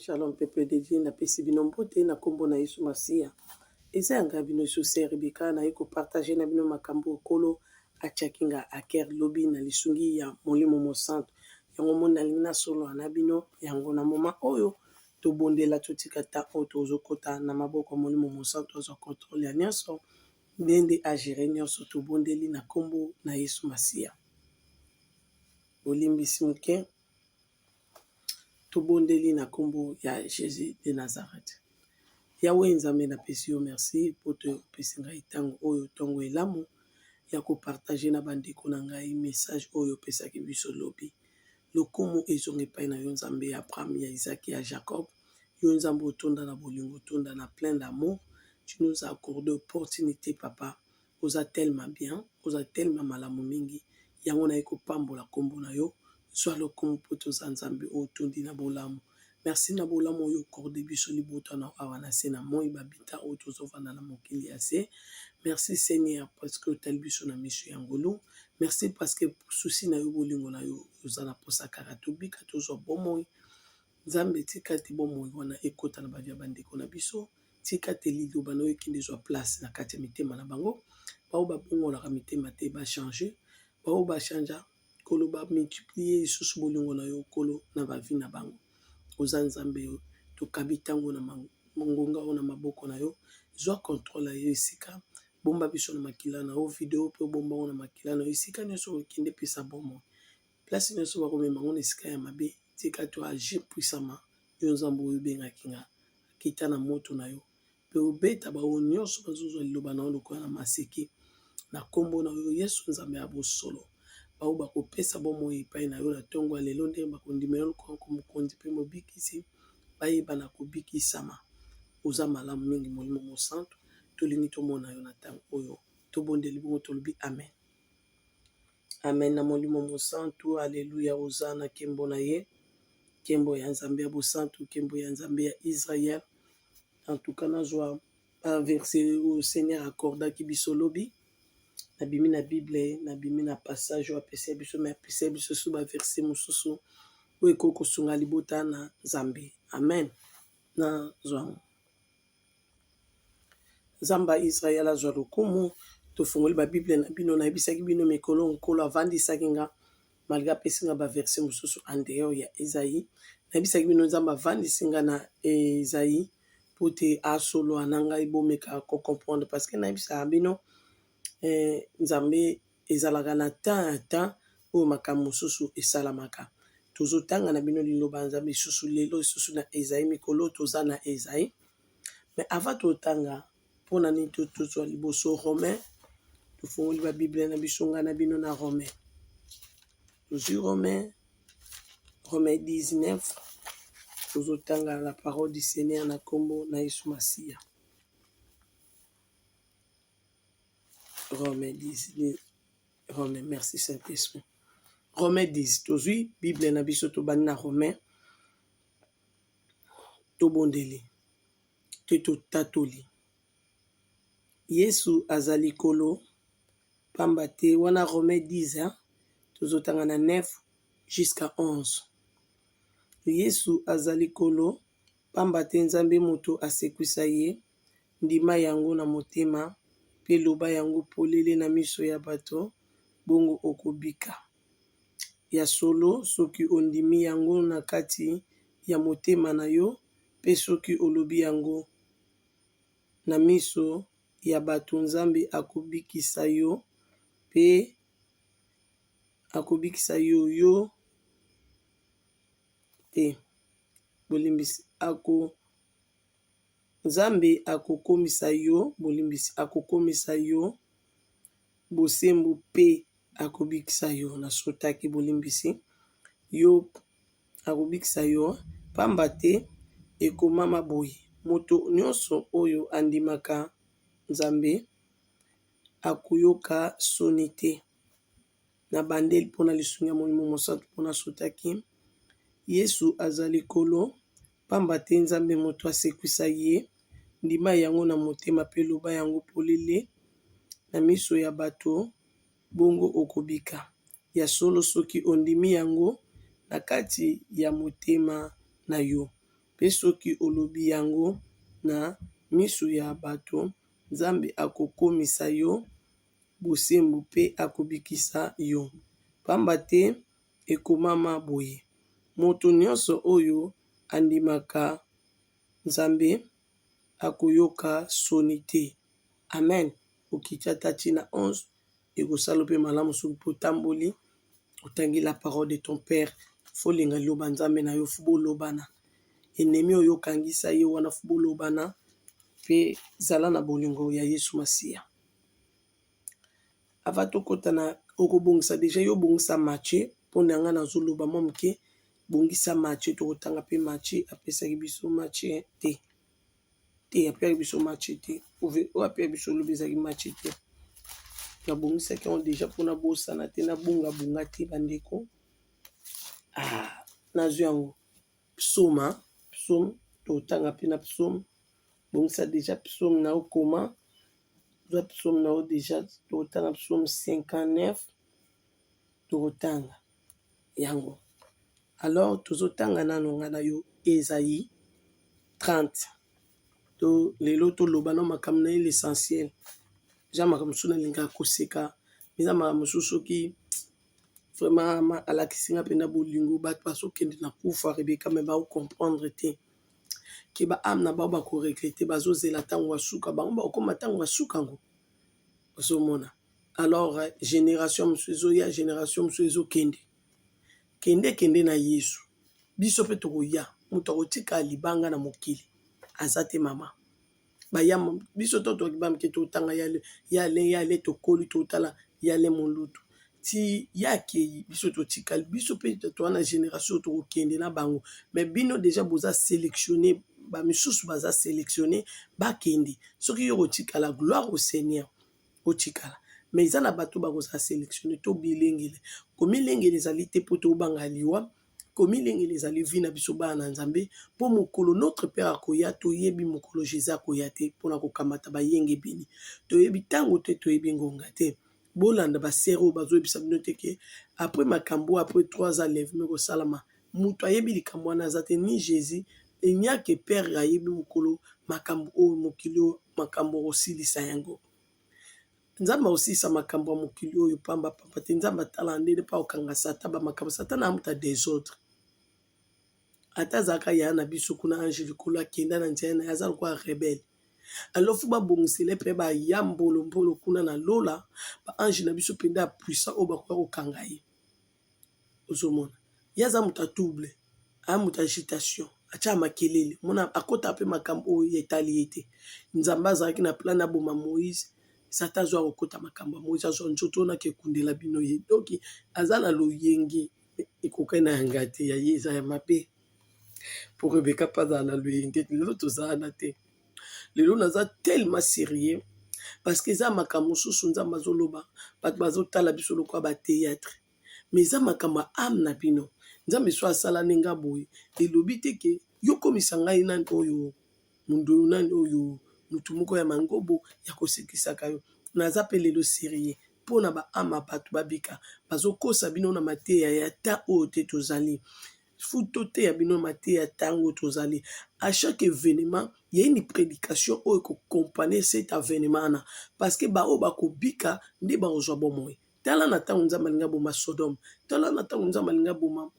Shalom peuple de Dieu na pesi bino mbote na kombo na Yesu Masia. Eza yanga bino Sœur Rebecca na yeko partager na bino makambo okolo achakinga aker lobi na lisungi ya molimo mosanto. Yango mona lina solo na bino yango na moma oyo to bondela totika ta oto ozokota na maboko molimo mosanto ozo contrôle ya nyonso ndende agere nyonso to bondeli na kombo na Yesu Masia. Olimbisi muke tobondeli na kombo ya Jésus de Nazareth. Yawe nzambe na pesi yo merci po to pesi ngai tango oyo tongo elamu ya ko partager na bandeko na ngai message oyo pesaki biso lobi. Lokumu ezonge pai na yo nzambe ya Abraham, ya Isaac, ya Jacob. Yo nzambe otonda na bolingo, tonda na plein d'amour. Tu nous as accordé opportunité papa. Oza tellement bien, oza tellement malamu mingi. Yango na eko pambola kombo na yo. Soit le compoto zanzambe otondi na bolamu. Merci na bolamu oyo korde biso liboto na awana se na moi babita otozovana na mokili ya se. Merci Seigneur parce que otal biso na miso ya ngolu. Merci parce que souci na yo bolingo na yo ozana posa karato bika tozo bomoi. Nzambe tika te bomoi wana ekota na bavia bandeko na biso. Tika te liloba na yo ekinde zwa place na kati ya mitema na bango. Bao babongo la mitema te ba changer. Bao ba chanja kolo ba multiplier isusu bolingo na yo kolo na ba vie na bango. Oza nzambe yo to kabitango na mongonga na maboko na yo zwa contrôle ya yo esika bomba biso na makila na yo video pe bomba na makila na yo esika nyonso okende pesa bomo place nyonso bakomema ngo na esika ya mabe tika to agir puissamment yo nzambe oyo bengaki nga kita na moto na yo pe obeta ba nyonso bazozwa liloba na yo lokola na maseki na kombo na yo Yesu nzambe ya bosolo bao bakopesa bomo epai na yo na tongo ya lelo nde bakondimela lukongo mokonzi mpe mobikisi bayeba na kobikisama oza malamu mingi molimo mosanto tolingi tomona yo na ntango oyo tobondeli bongo tolobi amen. Amen na molimo mosanto aleluya oza na kembo na ye kembo ya nzambe ya bosanto kembo ya nzambe ya Israël. En tout cas nazwa verset au Seigneur accordaki biso lobi nabimi na Bible nabimi na passage wa pesa biso mais pesa biso so ba verset mosusu oyo ekoko sunga libota na Nzambe. Amen. Na zwango Zamba Israël azwa lokumu tofungoli ba Bible na bino na ebisaki bino mikolo nkolo avandisaki nga malgré pesinga ba verset mosusu en dehors ya Esaïe na ebisaki bino Nzamba avandisi nga na Esaïe pote asolo ananga ibomeka ko comprendre parce que na ebisaka bino Nzambe ezalaka na temps oyo makambo mosusu esalamaka tozotanga na bino liloba Nzambe susu lelo susu na Esaïe mikolo toza na Esaïe mais avant totanga pona ni tozwa liboso Romain tofungoli ba Bible na biso nga na bino na Romain Romain 19 tozotanga la parole du Seigneur na kombo na Yesu Masia. Romain 10, Romain, merci Saint-Esprit. Romain 10, tozui Bible na biso to bani na Romain to bondeli to tatoli. Yesu azali kolo pamba te wana Romain 10 tozotanga na 9 jusqu'à 11. Yesu azali kolo pamba te Nzambe moto asekwisa ye ndima yango na motema pe loba yango polele na miso ya bato bongo okobika ya solo soki ondimi yango na kati ya motema na yo pe soki olobi yango na miso ya bato Nzambe akobikisa yo pe akobikisa yo te bolimbisi Nzambe akokomisa yo bolimbisi akokomisa yo bosembo pe akobikisa yo na sotaki bolimbisi yo akobikisa yo pamba te ekomama boye moto nyonso oyo andimaka Nzambe akoyoka soni te na bandeli mpona lisungi ya molimo mosanto mpona sotaki Yesu azali kolo pamba te Nzambe moto asekwisa ye ndima yango na motema pe loba yango polele na miso ya bato bongo okobika ya solo soki ondimi yango na kati ya motema na yo Pe soki olobi yango na miso ya bato, Nzambe akokomisa yo bosembo pe akobikisa yo. Pamba te ekomama boye: moto nyonso oyo andimaka Nzambe akoyoka soni te. Amen. Okiti ata ntina 11 ekosala mpe malamu soki mpo otamboli otangi la parole de ton père. Folinga liloba Nzambe na yo, fu bolobana. Enemi oyo okangisa ye wana, fu bolobana mpe zala na bolingo ya Yesu Masiya. Ava tokota na okobongisa deja yo bongisa Matthieu, mpona yanga nazoloba mwa moke bongisa Matthieu, tokotanga mpe Matthieu apesaki biso Matthieu te. Te apesaki biso Matthieu te. Oyo apesaki biso lobi ezalaki Matthieu te. Nabongisaki yango deja mpona bosana te na bunga te bandeko. Nazwi yango psaume, tokotanga mpe na psaume. Bongisa deja psaume na okoma. Zwa psaume na o deja tokotanga psaume 59. Tokotanga yango. Alors tozotanga nano nga na yo Esaïe 30. To lelo toloba na makambo na ye l'essentiel. Ja makambo mosusu nalingaka koseka. Eza makambo mosusu soki vraiment alakisi nga mpena bolingo bato bazokende na kufa Rebeka me baocomprendre te. Ke baame na bao bakoregrete bazozela ntango ya suka, bango bakokoma ntango ya suka yango ozomona. Alors génération mosusu ezoya, génération mosusu ezokende. Kende na Yesu. Biso mpe tokoya, moto akotika libanga na mokili aza te mama. Bayam biso to tokibam ke totanga yale tokoli totala yale molutu. Ti yake biso totikali biso mpe to wana génération tokokende na bango. Mais bino déjà boza sélectionné, ba misusu baza sélectionné bakende. Soki yo kotikala gloire au Seigneur otikala. Mais ils na bato bakoza sélectionné to bilengele. Komi lengele ezali te poto obanga liwa. Komi lengele ezali vi na biso bana Nzambe po mokolo notre père akoya toyebi mokolo Jésus akoya te pona kokamata bayenge bini. Toyebi tango te toyebi ngonga te. Bolanda ba sero bazoyebisa bino te ke après makambo après 3 ans lèvement ko salama. Muto ayebi likambo wana azate ni Jésus et nya ke père ayebi mokolo makambo o mokilo makambo osilisa yango. Nzamba osilisa makambo ya mokili oyo pamba te Nzamba tala ndele pa okanga Satan ba makambo Satan amuta désordre. Ata zaka ya na biso kuna ange likolo akenda na nzela na yazal kwa rebelle. Alors fu ba bongisele pe ba yambolo mbolo kuna na lola ba ange na biso penda puissant o bakwa okanga ye. Ozomona. Yaza muta double, amuta agitation, acha makelele, mona akota pe makambo o yetali yete. Nzamba zaki na plan na boma Moïse. Satan zo akota makambo Moïse azo njoto na ke kundela bino ye. Donc azala loyenge ekokena ngate ya yeza ya mabe. Pour Rebecca pas dans la loyenge l'autre zana te. Lelo naza tellement sérieux parce que za makambo susu Nzamba zoloba bat bazotala biso lokwa ba théâtre. Mais za makambo am na bino. Nzambe so asala ninga boy elobi te ke yo komisa ngai nani oyo mundu nani oyo mutu moko ya mangobo ya kosekisa kayo. Naza pe lelo sérieux pona ba ama bato babika bazokosa bino na mateya ya ta o te tozali. Futo te ya bino mateya tango tozali. À chaque événement, il y a une prédication ou accompagner cet événement parce que ba o ba ko bika ndi ba ozwa bomoy. Tala na tango Nzamba linga boma Sodome, tala na tango Nzamba linga boma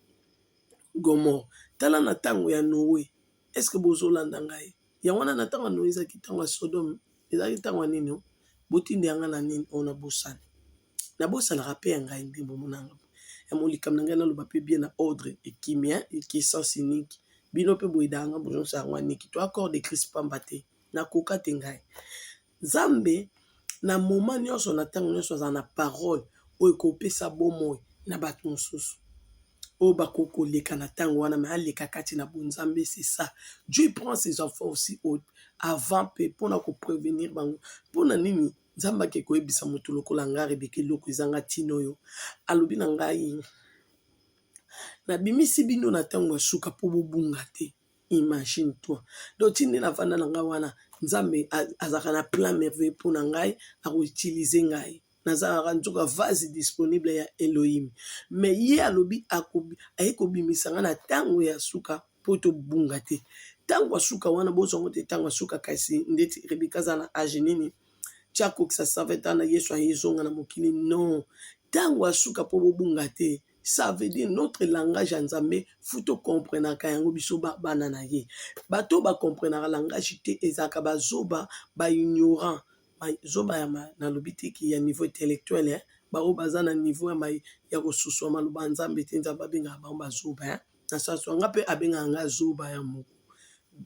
Gomorrhe, tala na tango ya Noé. Est-ce que bozolanda ngai? Ya wana na tango Noé ezaki tango Sodome, ezaki tango nini? Botindi yanga na nini ona bosana. Na bosana rappel ngai ndi bomonanga. Ya molikam na ngai na loba pe bien na ordre et kimia et qui sens unique. Bino pe boidanga bojon sa niki to accord de Christ pamba te na koka te ngai. Nzambe na moment nyonso na tango nyonso za na parole o ekopesa bomoy na bato mosusu. O bakoko leka na tango wana mais aleka kati na bonzambe c'est ça. Dieu prend ses enfants aussi avant pe pona ko prévenir bango. Pona nini Nzamba ke ko ebisa moto lokola ngare beke loko ezanga tino yo. Alobi na ngai na bimisi bino na tango suka po bobunga te. Imagine toi. Donc tindi na vanda na ngai wana Nzambe azaka na plan merveilleux pour na ngai a utiliser ngai. Nazara nzoka vase disponible ya Elohim. Mais ye alobi akobi ayeko bimisa nga na tango ya suka po to bunga te. Tango asuka wana bozongo te tango asuka kasi ndeti Rebeka za na age nini tiako kisa saveta na Yesu ayezonga na mokili non. Tango asuka po bobunga te. Ça veut dire notre langage en Nzambe futo comprenaka yango biso bana na ye. Bato ba comprenaka langage te ezaka ba zoba ba ignorant. Ba zoba ya na lobiti ki ya niveau intellectuel ba o baza na niveau ya kosuswa maloba Nzambe te Nzambe benga ba zoba na saso ngape abenga nga zoba ya moko.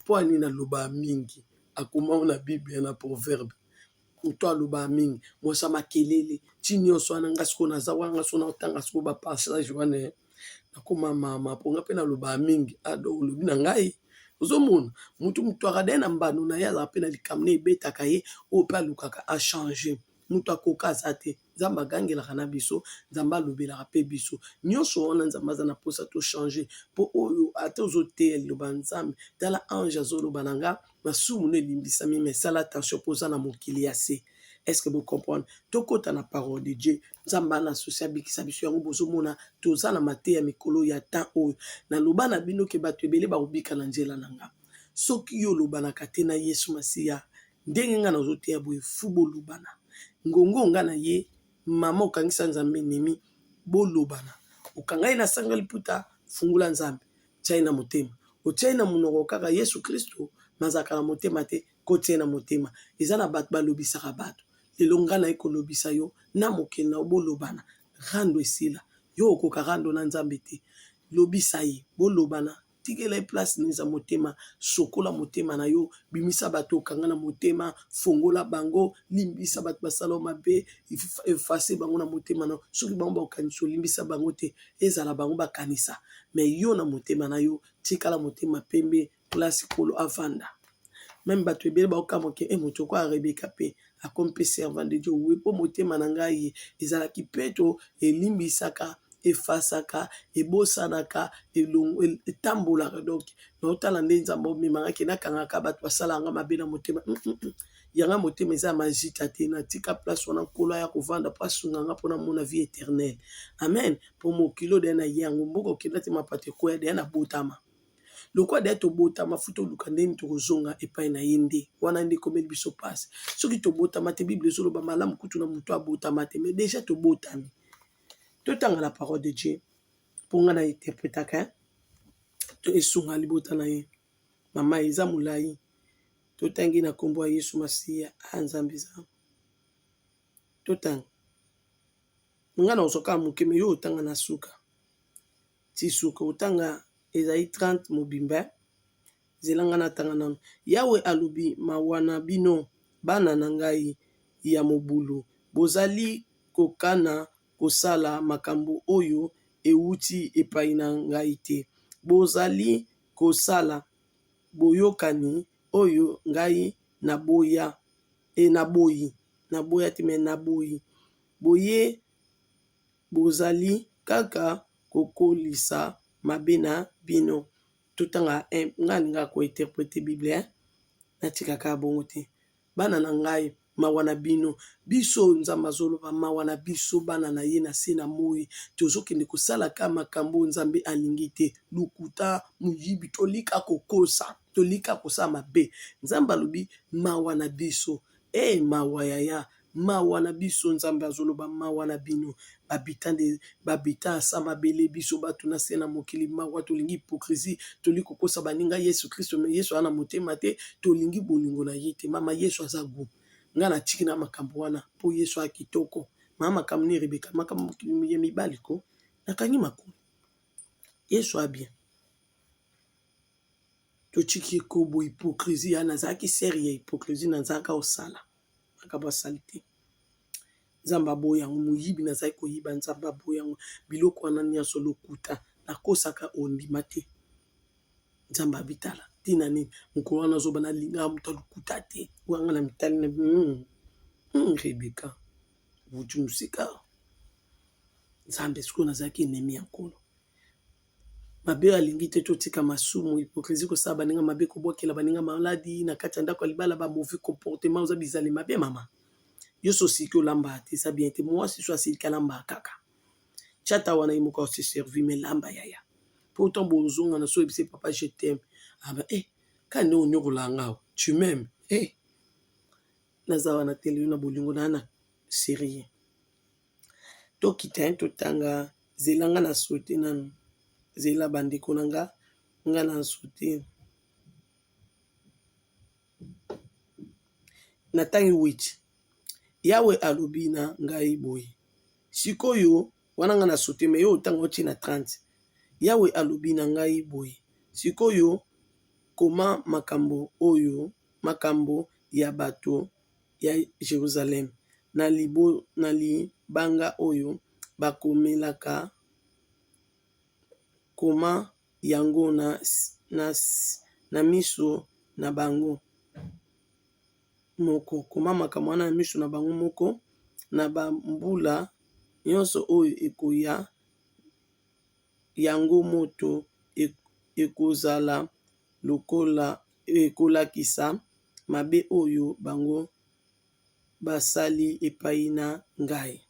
Po ani na loba mingi akoma na Bible na proverbe. Toi aloba mingi mosa makelele ti nyonso wana nga sikoyo naza wana so na otanga sikoyo bapassage wana nakoma mama mpo nga mpe naloba mingi ado olobi na ngai ozomona mutu akadaye na mbano na ye azala mpe na likambo na ebetaka ye oyo mpe alukaka achange mutu akoka aza te Nzambe agangelaka na biso Nzambe alobelaka mpe biso nyonso wana Nzambe aza na mposa tochange mpo oyo ata ozoteya liloba Nzambe tala ange azoloba na nga masumu no elimbisami mais sala attention mpo oza na mokili ya se. Est-ce que vous comprenez? Tokota na parole de Dieu. Nzamba na sosia bikisa biso yango bozomona toza na mateya mikolo ya temps oyo. Na loba na bino ke bato ebele ba obika na nzela nanga. Soki yo lobanaka te na Yesu Masiya ndenge nga nazoteya boye fu bolobana. Ngongo nga na ye mama okangisa Nzambe nemi bolobana. Okanga ye na sanga liputa fungula Nzambe. Tia na motema. Otia na munoko kaka Yesu Kristo mazaka na motema te kotia na motema. Eza na bato balobisaka bato. Lelo nga na ekolobisa yo na mokili na bolobana. Rando esila. Yo okoka rando na Nzambe te. Lobisa ye bolobana. Tikela place niza motema sokola motema na yo bimisa bato okanga na motema fongola bango limbisa bato basala mabe effacer bango na motema na soki bango bakanisa limbisa bango te ezala bango bakanisa mais yo na motema na yo tikala motema pembe place kolo avanda. Même bato ebele baokama ke moto kwa Rebeka pe akompe servant de Dieu oui po motema na ngai ezalaki peto elimbisaka efasaka ebosanaka etambolaka donc na otala nde Nzambe omemaka nakangaka bato basalanga mabe na motema yanga motema eza majita te na tika place wana nkolo ya kovanda po asunganga mpona mona vie éternelle amen po mokilo de na ye yango mboka okenda te mapate koya de na botama lokwa de tobotama futo luka ndeni tokozonga epai na ye nde wana nde komeli biso passe soki tobotama te Bible ezoloba malamu kutu na moto abotama te mais déjà tobotami. Totanga la parole de Dieu pour nga na interprétaka to esunga libota na ye mama eza mulai totangi na kombo ya Yesu Masiya Nzambe za totanga nga na osoka mukeme yo otanga na suka ti suka otanga ezai 30 mobimba zelanga na tanga nano Yawe alubi mawana bino bana na ngai ya mobulu bozali kokana kosala makambo oyo euti epai na ngai te bozali kosala boyokani oyo ngai naboya naboya te me naboyi boye bozali kaka kokolisa mabe na bino totanga nga ninga ko interpréter Bible na tikaka bongo te bana na ngai mawana bino biso Nzambe azoloba mawana biso bana na ye na se na moi tozokende kosala ka makambo Nzambe alingi te lukuta muyibi tolika kokosa tolika kosala mabe Nzambe alobi mawana biso mawayaya mawana biso Nzambe azoloba mawana bino babita sa mabele biso bato na se na mokili mawa tolingi hypocrisie toli kokosa baninga Yesu Kristo me Yesu ana motema te tolingi bolingo na ye te mama Yesu azagu nga na tiki na makambo wana po Yesu akitoko mama makambo ni Rebeka makambo ya mibali ko nakangi makulu Yesu a bien to tiki kobo hypocrisie ana zaki seri ya hypocrisie na zaka osala makambo salite Nzambe aboyango muyibi na zaki koyiba Nzambe aboyango biloko wana nyonso lokuta nakosaka ondima te Nzambe abitala tina nini mukolo wana zoba na linga muto lokuta te wanga na mitali na Rebeka vutu musika Nzambe siko nazaki enemi ya nkolo mabe alingi te totika masumu hypocrisie kosala baninga mabe kobwakela baninga maladi na kati ya ndako ya libala ba mauvais comportement oza bizali mabe mama yo so siki olamba te sa bien te mwasi so asilika lamba kaka chata wana ye moko se servi me lamba yaya pourtant bozonga na so ebise papa je t'aime aba quand on nyokolanga tu m'aimes nazawa na télé na bolingo na série to kita to tanga zelanga na sauté nanu zela bandeko nanga nga na sauté na tangi wit yawe alobi na ngai boye sikoyo wana nga na sauté me yo tanga oti na 30 yawe alobi na ngai boye sikoyo koma makambo ya bato ya Jérusalem na libanga oyo bakomelaka koma yango na miso na bango moko koma makambo wana na miso na bango moko na bambula nyonso oyo ekoya yango moto ekozala lokola ekolakisa mabe oyo bango basali epai na ngai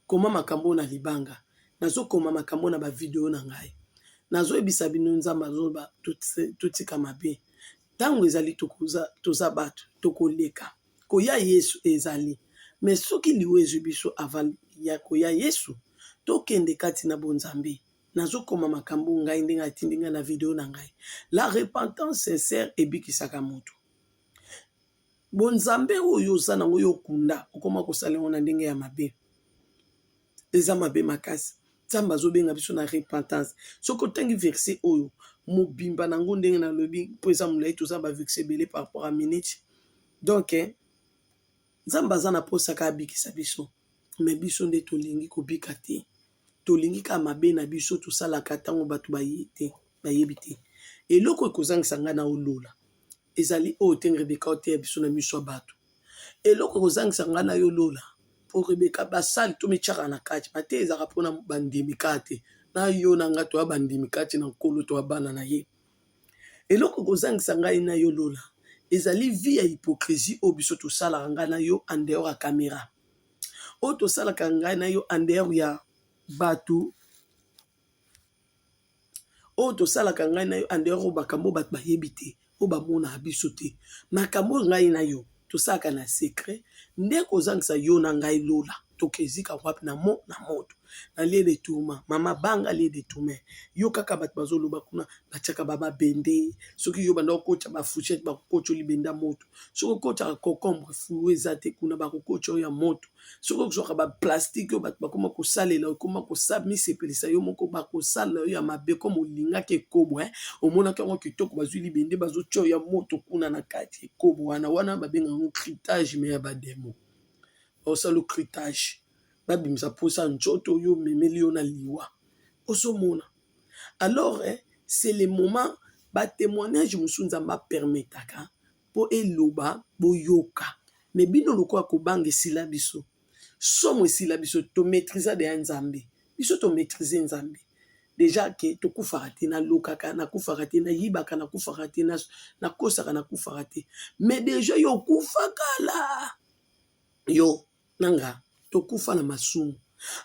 koma makambo na libanga nazokoma makambo na bavideo na ngai nazoyebisa bino nzambe azoba totika mabe ntango ezali toza bato tokoleka koya yesu ezali me soki liwe ezwi biso avant ya koya yesu tokende kati na bonzambe nazokoma makambo ngai ndenge atindi ngai na video na ngai la repentance sincère ebikisaka moto bonzambe oyo oza nango yo okunda okoma kosala yango na ndenge ya mabe eza mabe makasi nzambe azobenga biso na repentance soki otangi verset oyo mobimba nango ndenge nalobi mpo eza molai toza baverse ebele par rapport à minute donc nzambe aza na posa kaka abikisa biso me biso nde tolingi kobika te tolingi kaka mabe na biso tosalaka ntango bato bayebi te eloko ekozangisa ngai na olola ezali oyo te Rebeka oteya biso na miso ya bato eloko ekozangisa ngai na yo lola po Rebeka basali to metiaka na kati bate ezaka mpona bandimi kaka te na yo na ngai toya bandimi kati na nkolo toya bana na ye eloko ekozangisa ngai na yo lola ezali vi ya hypocrisie oyo biso tosalaka ngai na yo en dehors ya caméra oyo tosalaka ngai na yo en dehors ya bato oyo tosalaka ngai na yo en dehors oyo makambo bato bayebi te oyo bamonaka biso te makambo ngai na yo tosalaka na secret nde kozangisa yo na ngai lola tokezika wapi na moto na lie de tourment mama banga lie de tourment yo kaka bato bazoloba kuna batiaka bababende soki yo banda okotya bafuchete bakokotya libenda moto soki okotyaka concombre fulu eza te kuna bakokotya oyo ya moto soki okozwaka baplastike oyo bato bakoma kosalela okoma misepelisa yo moko bakosalela oyo ya mabe koma olingaki ekobo omonaki yango kitoko bazwi libende bazotya oyo ya moto kuna na kati ekobo wana babenga yango critage me ya bademo osala critage babimisa posa nzoto oyo memeli yo na liwa osomona alors c'est le moment batémoignage mosusu nzambe apermetaka mpo eloba boyoka me bino lokola kobanga esila biso somo esila biso tomaîtriza deya nzambe biso tomaîtrize nzambe déjà ke tokufaka te nalokaka nakufaka te nayibaka nakufaka te nakosaka nakufaka te mais déjà yo okufakala yo nanga tokufa na masumu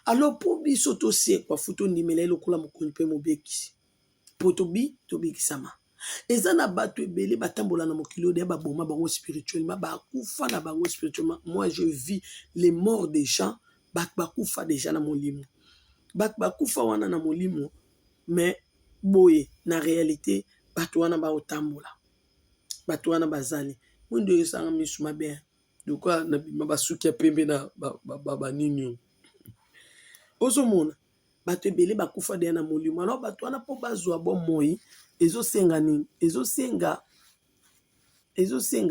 alors po biso tosekwa fu tondimela elokola mokonzi mpe mobekisi po tobikisama eza na bato ebele batambola na mokili oyo baboma bango spirituellement bakufa na bango spirituellement moi je vis les morts des gens bato bakufa déjà na molimo bato bakufa wana na molimo mais boye na réalité bato wana baotambola bato wana bazali mwindo esanga misu mabe doka na bima basuki ya pembe na baninio ozomona bato ebele bakufa deya na molimo alors bato wana mpo bazwa bomoi ezosenga nini ezosenga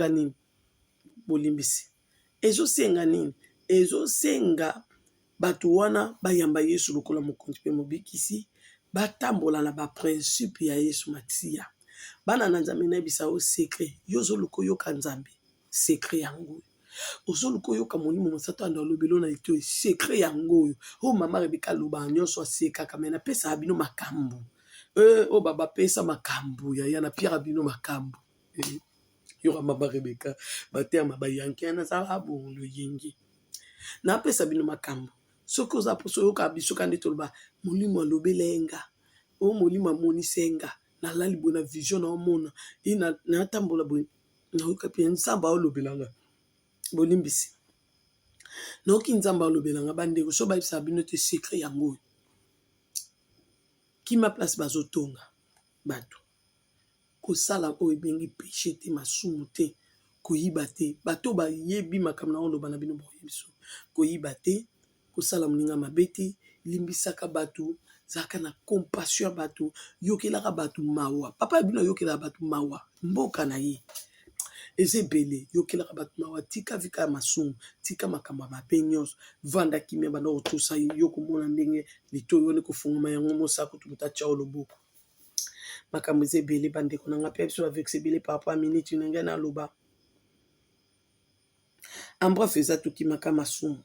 nini bolimbisi ezosenga nini ezosenga bato wana bayamba yesu lokola mokonzi mpe mobikisi batambola na baprincipe ya yesu matiya bana na nzambe nayebisa o secret yo ozoluka oyoka nzambe secret yango ozoluka oyoka molimo mosato anda olobelo na lito secret yango oyo oyo mama Rebeka aloba nyonso asekaka me napesaka bino makambo oyo bapesa makambo yaya napiaka bino makambo yoka mama Rebeka batema bayanki nazala bongo yengi napesa bino makambo soki oza poso oyoka biso kandi toloba molimo alobelenga o molimo amonisi nga nalali boye na vision na omona ye natambola boye nayoka mpe nzambe aolobelanga bolimbisi nayoki nzambe aolobelanga bandeko so bayebisaka bino te secret yango oyo kima place bazotonga bato kosala oyo ebengi péché te masumu te koyiba te bato bayebi makambo na oloba na bino bakoyebi so koyiba te kosala moninga mabe te limbisaka bato zalaka na compassion ya bato yokelaka bato mawa papa ya bino ayokelaka bato mawa mboka na ye eza ebele yokelaka bato mawa tika vika ya masumu tika makambo ya mabe nyonso vanda kimia banda kotosa yo komona ndenge litoyi wana kofungama yango mosako to moto atia yo loboko makambo eza ebele bandeko na nga mpe biso bavekisa ebele par rapport à minute na ngai naloba en bref eza tokimaka masumu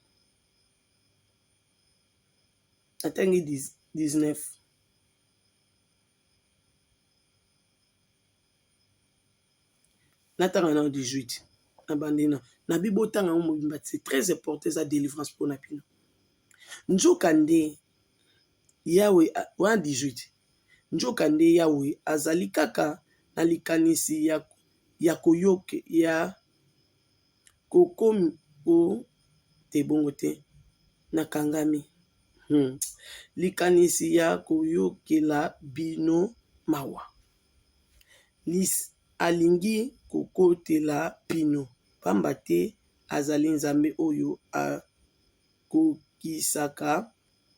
atangi 19 natanga na 18 na bandina na bibotanga ngo mobimba c'est très important eza délivrance pour na pino nzoka nde yawe wa 18 nzoka nde yawe azali kaka na likanisi ya koyoke ya kokomi o te bongo te nakangami likanisi ya koyokela bino mawa alingi kokotela bino pamba te azali nzambe oyo akokisaka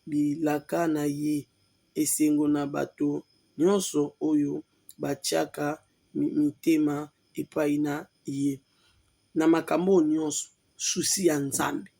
bilaka na ye esengo na bato nyonso oyo batiaka mitema epai na ye na makambo nyonso susi ya nzambe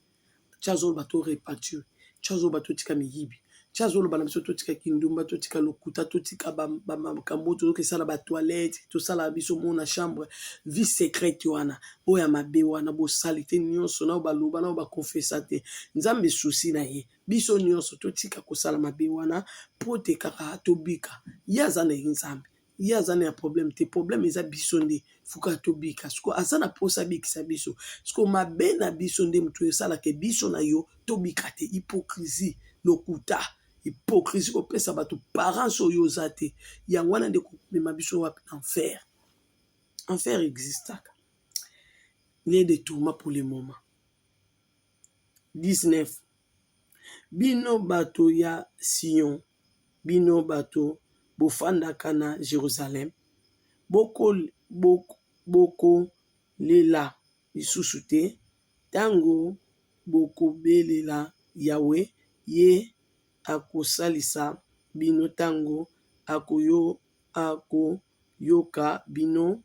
tiazolo bato repature tiazolo bato tika miyibi tiazolo bana biso totika kindumba totika lokuta totika makambo tozokesala batoilette tosala biso mona chambre vie secrète wana oyo ya mabe wana bosali te nyonso nao baloba nao bakonfesa te nzambe susi na ye biso nyonso totika kosala mabe wana po te kaka tobika ye aza na ye nzambe ye aza na ya problème te problème eza biso nde fuka tobika siko aza na posa abikisa biso siko mabe na biso nde moto esalaka biso na yo tobika te hypocrisie lokuta hypocrisie kopesa bato parents oyo oza te yango wana nde komema biso wapi enfer enfer existaka lieu de tourment pour le moment 19 bino bato ya Sion bino bato bofandaka na Jérusalem boko lela lisusu te tango bokobelela Yawe ye akosalisa bino tango akoyoka bino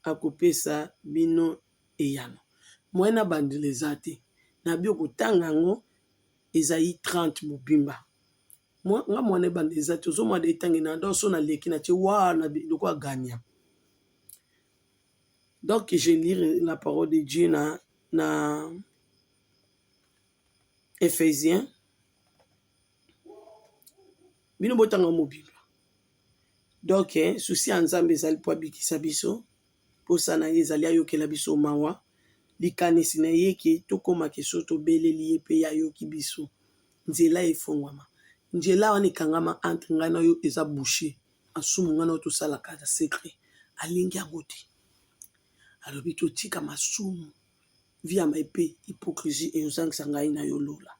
akopesa bino eyano mwena bandela eza te na bio kotanga yango ezai 30 mobimba nga mwana ebanda eza te ozomwada etangi na ndoso na leki na tie wana loko aganya. Donc je lis la parole de Dieu na Ephésiens bino botanga mobimba donc souci ya nzambe ezali po abikisa biso posa na ye ezali ayokela biso mawa likanisi na ye ke tokomaka so tobeleli ye mpe ayoki biso nzela efongwama nzela wana ekangama entre ngai na yo eza boucher asumu ngai na yo tosalaka na secret alingi yango te alobi totika masumu via mpe hypocrisie ezongisa ngai na yo lola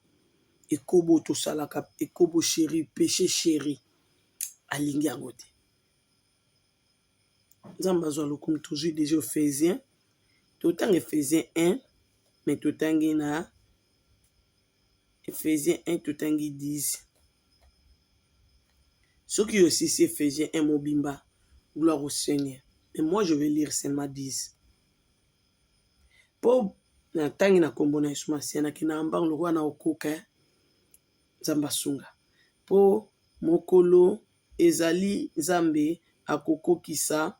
ekobo tosalaka ekobo chéri péché chéri alingi yango te nzambe azwa lokumu toujours déjà Ephésiens totanga Ephésiens 1 mais totangi na Ephésiens 1 totangi 10 ceux qui aussi c'est Ephésiens 1 mobimba gloire au Seigneur mais moi je vais lire seulement 10 po na tangi na kombo na Yesu Masiya na kina ambang lokwa na okoka nzambe asunga po mokolo ezali nzambe akokokisa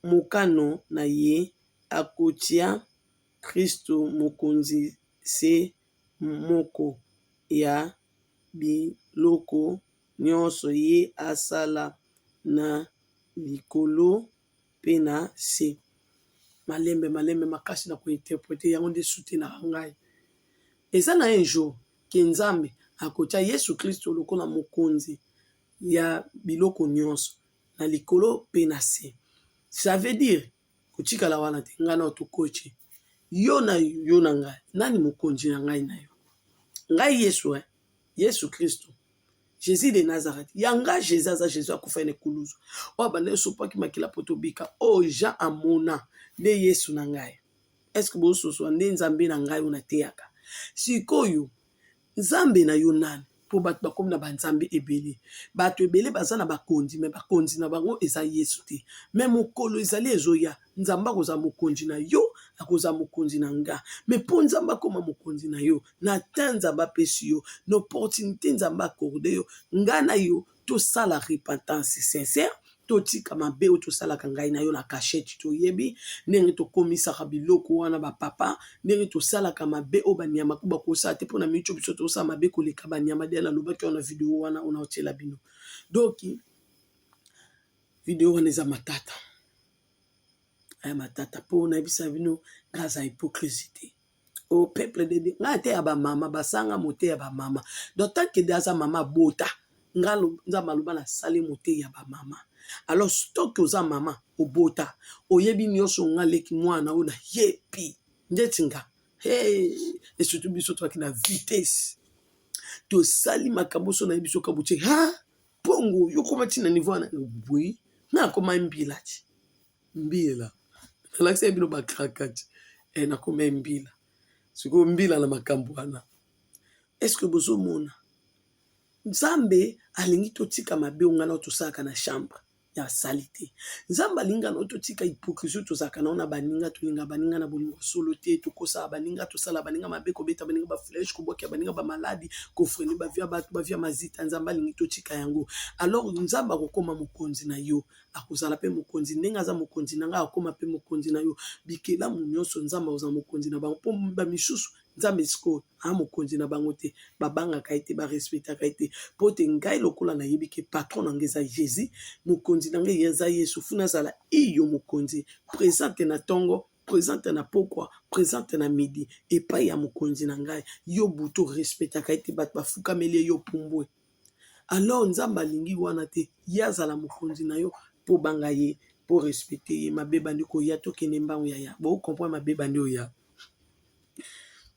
mokano na ye akotia Kristo mokonzi se moko ya biloko nyonso ye asala na likolo pe na se malembe makasi na kointerprete yango nde sute na ngai eza na un jour ke nzambe akotia Yesu Kristo lokola mokonzi ya biloko nyonso na likolo pe na se. Ça veut dire kotikala wana te nga na tokochi yo na ngai nani mokonzi na ngai na yo? Ngai Yesu Yesu Kristo Jésus de Nazareth yanga Jésus aza Jésus akufa na kuluzu oyo bande sopaki makila poto bika o Jean amona nde Yesu na ngai. Est-ce que bososo nde nzambe na ngai una teyaka sikoyo nzambe na yo nani po bato bakomi na banzambe ebele bato ebele baza na bakonzi me bakonzi na bango eza Yesu te me mokolo ezali ezoya nzambe akoza mokonzi na yo akoza mokonzi na nga me mpo nzambe akoma mokonzi na yo na ta nzambe apesi yo na opportunité nzambe akorde yo nga na yo tosala repentance sincère totika mabe oyo tosalaka ngai na yo na cachette toyebi ndenge tokomisaka biloko wana bapapa ndenge tosalaka mabe oyo banyama ko bakosala te mpo na micho biso tosala mabe koleka banyama de nalobaki wana video wana ona otiela bino donc video wana eza matata aya matata mpo nayebisa bino grâce à hypocrisie te au peuple de Dieu nga te ya bamama basanga mote ya bamama donc tant que aza mama bota nga nzambe aloba nasali mote ya bamama. Alors stock oza mama obota oyebi nyonso nga leki mwana ona yepi ndeti nga et surtout biso toaki na vitesse tosali makambo so na biso kabuche pongo yokoma tina niveau na bui na koma mbila ti mbila alakisa bino bakrakati na koma mbila siko mbila na makambo wana. Est-ce que bozo mona nzambe alingi totika mabe ngana tosaka na chambre ya salite nzamba linga no totika hypocrisie tozaka na baninga tolinga baninga na bolingo solo te tokosa baninga tosala baninga mabe kobeta baninga ba flèche kobokia baninga ba maladi kofreni ba via batu ba via mazita nzamba lingi totika yango. Alors nzamba kokoma mokonzi na yo akozala pe mokonzi ndenga za mokonzi nanga akoma pe mokonzi na yo bikela munyoso nzamba oza mokonzi na bango po ba misusu nzambe siko mokonzi na bango te babanga kaite ba respecta kaite pote ngai lokola na yebike patron na ngeza Jésus mokonzi na ngai yeza Yesu funa zala iyo mokonzi présente na tongo présente na pokwa présente na midi epai ya mokonzi na ngai yo buto respecta kaite bat bafuka mele yo pumbwe. Alors nzamba lingi wana te yazala mokonzi na yo po banga ye po respecter ye mabeba ndiko ya tokene mbango ya bo comprendre mabeba ndio ya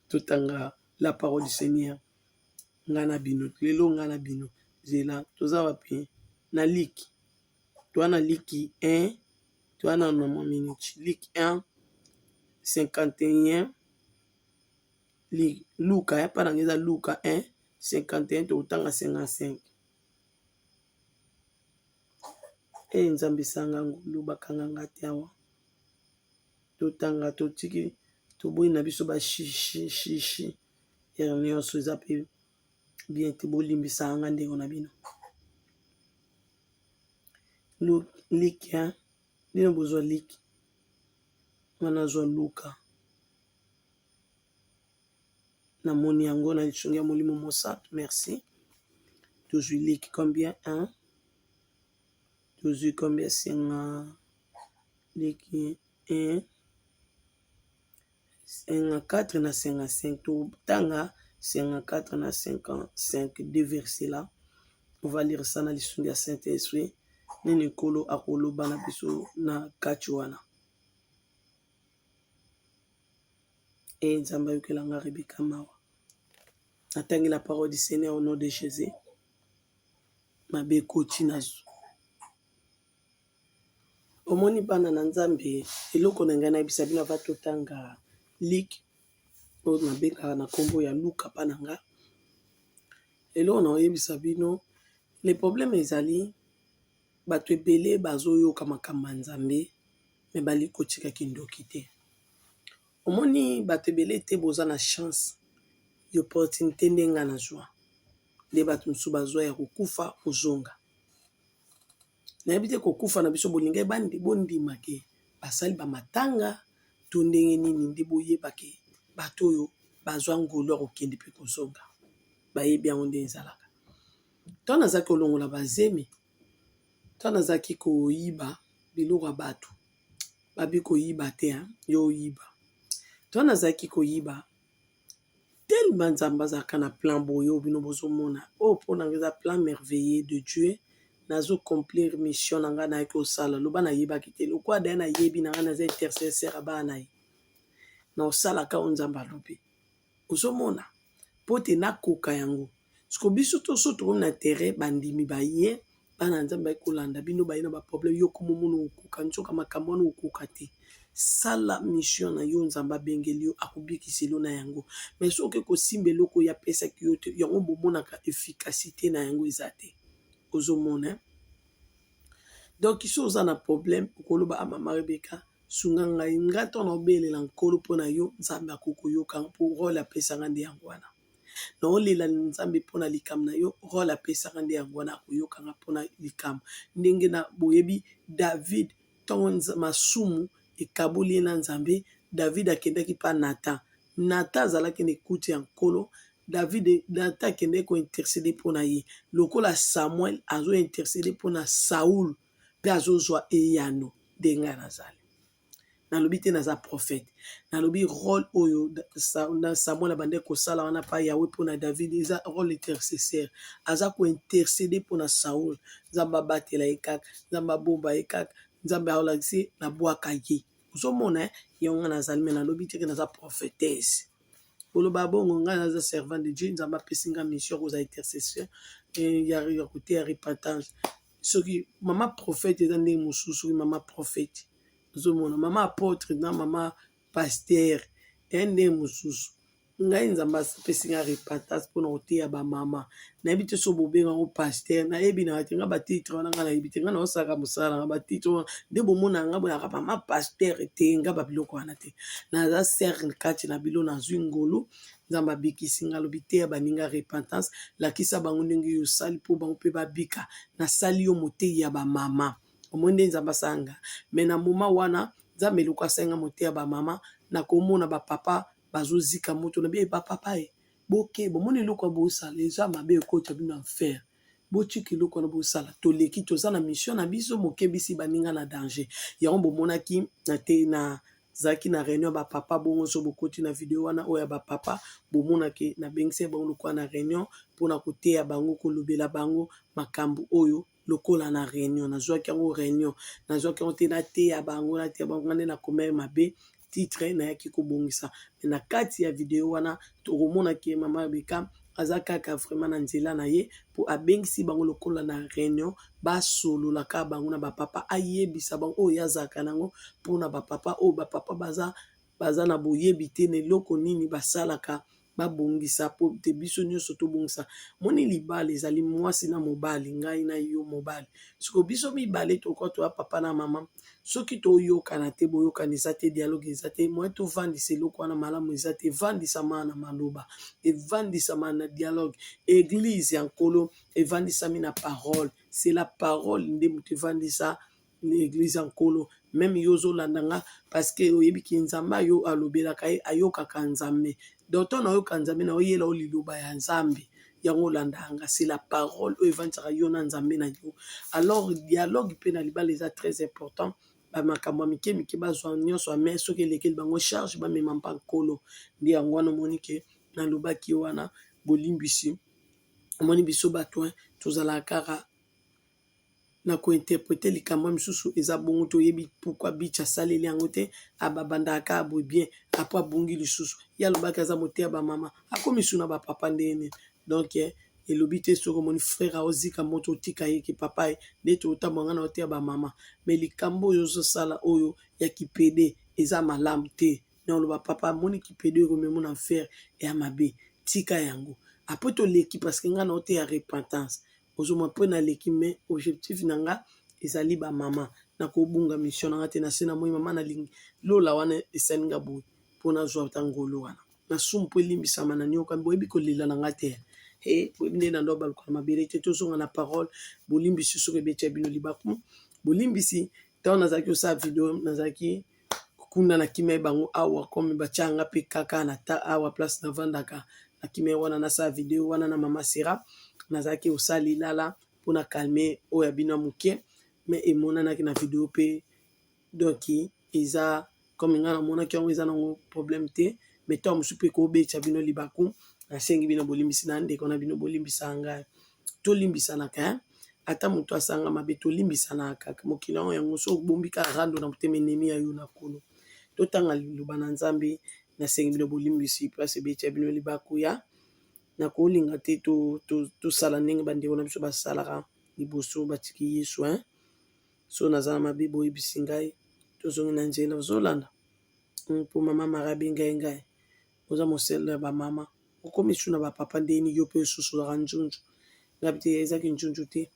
totanga la parole du Seigneur ngana bino lelo ngana bino zela toza wapi na liki toana liki 1 toana na minute liki 1 51 Luka para ngeza Luka 1 51 totanga 55 nzambe sanga ngulu bakanga ngati awa totanga totiki toboyi na biso ba shishi nyonso eza pe bien te bolimbisa anga ndenge na bino liki bino bozwa liki wana zwa Luka na moni yango na lichongi ya molimo mosato merci tozwi liki combien 1 tozwi combien singa liki 1 54 na 55 totanga 54 na 55 deux versets là on va lire ça dans l'histoire du Saint-Esprit nini kolo akoloba na biso na kati wana nzamba yokelanga Rebeka mawa atangi la parole du Seigneur au nom de Jésus mabe koti nazo omoni bana na nzambe eloko na ngai na bisa bino va totanga lik o na beka na kombo ya Luka pananga eloko na oyebisa bino le problème ezali bato ebele bazoyoka makambo ya nzambe me bali kotika kindoki te omoni bato ebele te boza na chance yo opportunité ndenga na joie nde bato mosusu bazwa ya kokufa ozonga nayebi te kokufa na biso bolingai bandi bondima ke basali bamatanga to ndenge nini nde boyeba ke bato oyo bazwa ngolo ya kokende mpe kozonga bayebi yango nde ezalaka to nazaki kolongola bazemi to nazaki koyiba biloko ya bato babi koyiba te yo oyiba to nazaki koyiba te tellement nzambe azalaka na plan boyo bino bozomona oyo mpona nga eza plan merveilleux de Dieu nazocomplir mission na ngai nayaki kosala loba nayebaki te lokwa daye nayebi na ngai naza intercesseur abaa na ye na osalaka oyo nzambe alobi ozomona mpo te nakoka yango siko biso toso tokomi na terrain bandimi baye bana nzambe baye kolanda bino baye na baproblème yo komomona okoka nzoka makambo wana okoka te sala mission na yo nzambe abengeli yo akobikiseli yo na yango mais soki kosimba eloko oyo apesaki yo te yango bomonaka efficacité na yango eza te ozomona donc so oza na problème okoloba amama Rebeka sunga ngai nga to na obelela nkolo mpo na yo nzambe akokoyoka mpo role apesanga nde yango wana na olela nzambe mpo na likambo na yo role apesanga nde yango wana akoyokanga mpo na likambo ndenge na boyebi David ntongo masumu ekaboli ye na nzambe David akendaki mpa Natan azalaki na ekuti ya nkolo Natan akendaki kointercede mpo na ye lokola Samuel azointercede mpo na Saul mpe azozwa eyano ndenge nazali nalobi te naza prophète nalobi rôle oyo Samuel abandaki kosala wana mpa Yawe mpo na David eza rôle intercesseur aza kointercede mpo na Saul nzambe abatela ye kaka nzambe abomba ye kaka nzambe aolakisi nabwaka ye ozomona yango nazali me nalobi teke naza prophétesse koloba bongo ngai naza servant de Dieu nzambe apesi nga mission kozala intercession ya koteya repentance soki mama prophète eza ndenge mosusu soki mama prophète ozomona mama apôtre na mama pasteur ndenge mosusu ngai nzambe apesi nga repentance mpona koteya bamama nayebi te so bobenga ngo pasteur nayebi na te nga batitre wana nga nayebi te nga naosaka mosala nga batitre wana nde bomona nga bonaka mama pasteur te nga babiloko wana te naza ser kati na bilo nazwi ngolu nzambe abikisi nga alobi te ya baninga repentance lakisa bango ndenge yo osali mpo bango mpe babika nasali yo motei ya bamama omoi nde nzambe asanga me na moma wana nzambe eloko asenga motei ya bamama nakomona bapapa bazozika moto na bie bapapa e boke bomoni eloko ya bosala eza mabe ekota bino enfer botika eloko wana bosala toleki toza na mission na biso mokebisi baninga na danger yango bomonaki na te na zaki na réunion bapapa bongo so bokoti na video wana oyo ya bapapa bomonaki nabengisi bango lokola na réunion mpona koteya bango kolobela bango makambo oyo lokola na réunion nazwaki yango réunion nazwaki yango te nateya bango nde nakoma mabe titre nayaki kobongisa na kati ya video wana tokomonaki mama Rebeka aza kaka vraiment na nzela na ye mpo abengisi bango lokola na réunion basolola kaka bango na bapapa ayebisa bango oyo azalaka nango mpona bapapa oyo bapapa baza na boyebi te na eloko nini basalaka babongisa po te biso nyonso tobongisa moni libala ezali mwasi na mobali ngai na yo mobali siko biso mibale tokoki toya papa na mama soki toyokana te boyokana eza te dialogue eza te moye tovandisa eloko wana malamu eza te evandisama na maloba evandisama na dialogue église ya nkolo evandisami na parole c'est la parole nde moto evandisa l'église ya nkolo même yo ozolanda nga parce que oyebiki nzambe ayo alobelaka ye ayokaka nzambe donc to nayoka nzambe na oyela o liloba ya nzambe yango olandanga c'est la parole oyo evandisaka yo na nzambe na yo alors dialogue mpe na libala eza très important bamakambo ya mike mike bazwa nyonso ame soki elekeli bango charge bamema mpa nkolo nde yango wana omoni ke nalobaki wana bolimbisi omoni biso bato tozalaka kaka na kointerprete likambo misusu eza bongo toyebi pourquoi bicha asaleli yango te ababandaka aboye bien apo abungi lisusu ye alobaki aza moteya bamama akomi suna bapapa ndene donc elobi te soki omoni frère aozika moto otika ye ke papa ye nde totamboanga na oteya bamama me likambo oyo ozosala oyo ya kipede eza malamu te na oloba papa amoni kipede oyo komemo na fer ya mabe tika yango apo toleki parce que nga na oteya repentance ozoma mpo na leki me objectif na nga ezali bamama na kobunga mission na nga te na se na moi mama nalingi lola wana esalinga boye mpo nazwa tangolo wana na sumu mpo elimbisama na niokambi boyebi kolela na nga te boyebi nde na ndo baluka mabele te tozonga na parole bolimbisi soki ebetya bino libaku bolimbisi ntango nazalaki kosala video nazalaki kunda na kimia bango awa komi batyanga mpe kaka na ta awa place navandaka na kimia wana nasala video wana na mama Sera nazalaki kosala lilala mpona kalme oyo ya bino moke me emonanaki na video mpe donc eza comme nga namonaki yango eza nango problème te me ntango mosusu mpe kobetya bino libaku nasengi bino bolimbisi na ndeko na bino bolimbisa ngai tolimbisanaka ata moto asanga mabe tolimbisanaka mokili yango so obombi ka rando na motema enemi ya yo na kolo totanga liloba na Nzambe nasengi bino bolimbisi place ebeti ya bino libakuya na kolinga te tosala ndenge bandeko na biso basalaka liboso batiki Yesu so naza na mabe boyebisi ngai tozongi na nzela ozolanda mpo mama marabi ngai oza mosele ya bamama okomi su na bapapa ndeni yo mpe osusulaka njunju ngabi te ezaki njunju te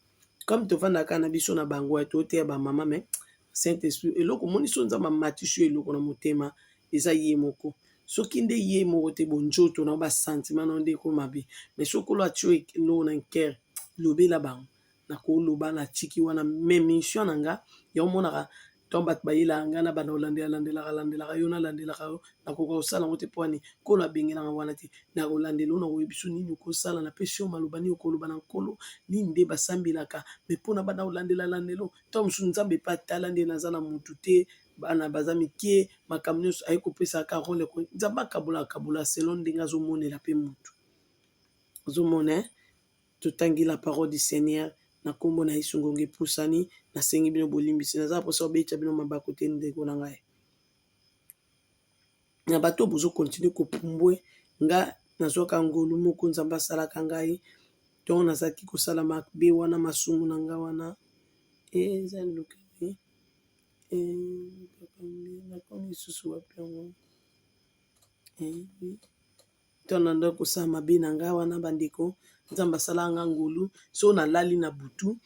comme tovandaka na biso na bango toteya bamama me Saint Esprit eloko moni so Nzambe amatisu eloko na motema eza ye moko soki nde ye moko te bonjoto na basentima na nde ekoma mabe mais sokolo atio eloko na nkere lobela bango nakoloba na tiki wana me mission na nga ya omonaka ntango bato bayelaka nga na bana olandelaka yo nalandelaka yo nakoka kosala ngo te mpo wani nkolo abengelanga wana te nakolandela yo nakoyebi biso nini okosala napesi yo maloba nini okoloba na nkolo nini nde basambelaka me mpona bana olandelalandelo ntango mosusu Nzambe mpe atala nde naza na motu te bana baza mike makambo nyonso aye kopesaka role Nzambe akabola selon ndenge azomonela mpe motu ozomona totangi la parole du Seigneur na kombo na Yesu ngonga epusani nasengi bino bolimbisi naza posa obetya bino mabako te ndeko na ngai na bato bozo continue kopumbwe nga nazwaka ngolu moko Nzambe asalaka ngai ntongo nazalaki kosala mabe wana masumu na nga wana eza lukabi nakomi lisusu wapi yango ntango nanda kosala mabe na nga wana bandeko Nzambe asalaka nga ngolu so nalali na butu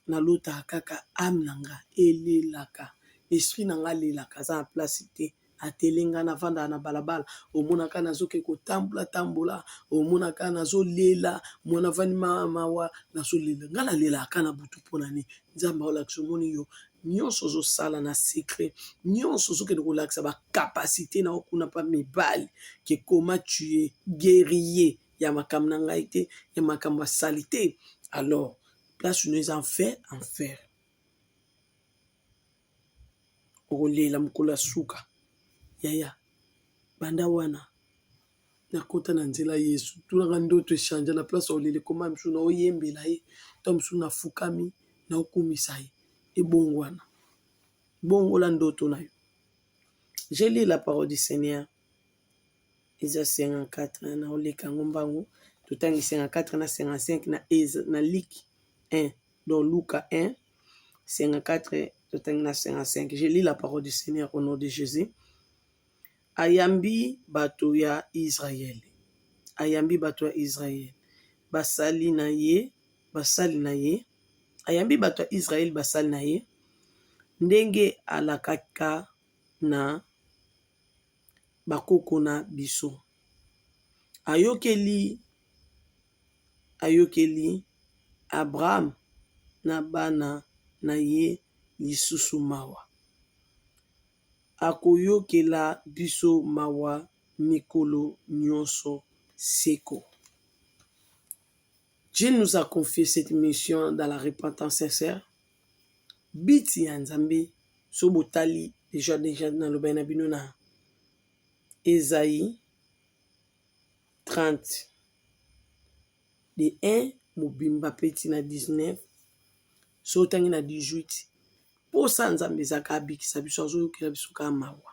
nalotaka kaka ame na nga elelaka esprit na nga alelaka aza na place te atelenga navandaka na balabala omonaka nazoke kotambola omonaka nazolela mwana vandi mawa nazolela nga nalelaka na butu mpona nini Nzambe aolakisa omoni yo nyonso ozosala na secret nyonso ozokende kolakisa bakapasité na okuna mpa mibali ke koma tue guerrier ya makambo na ngai te ya makambo asali te alors place no eza enfer okolela mokolo ya suka yaya banda wana nakota na nzela Yesu tunaka ndoto echange na place olele koma misu na oyembela ye to misu nafukami na okumisa ye ebongwana bongola ndoto na yo. Je lis la parole du Seigneur Isaïe 54 na oleka ngombango totangi 54 na 55 na Luc 1 dans Luca 1 54 totangi na 55. Je lis la parole du Seigneur au nom de Jésus. Ayambi bato ya Israël basali na ye ayambi bato ya Israël basali na ye ndenge alakaka na bakoko na biso ayokeli Abraham na bana na ye lisusu mawa akoyokela biso mawa mikolo nyonso seko. Dieu nous a confié cette mission dans la repentance sincère. Biti ya Nzambe so botali déjà na loba na bino na Esaïe 30 de 1 mobimba peti na 19 so tangi na 18 posa Nzambe ezaka abikisa biso azoyokela biso ka mawa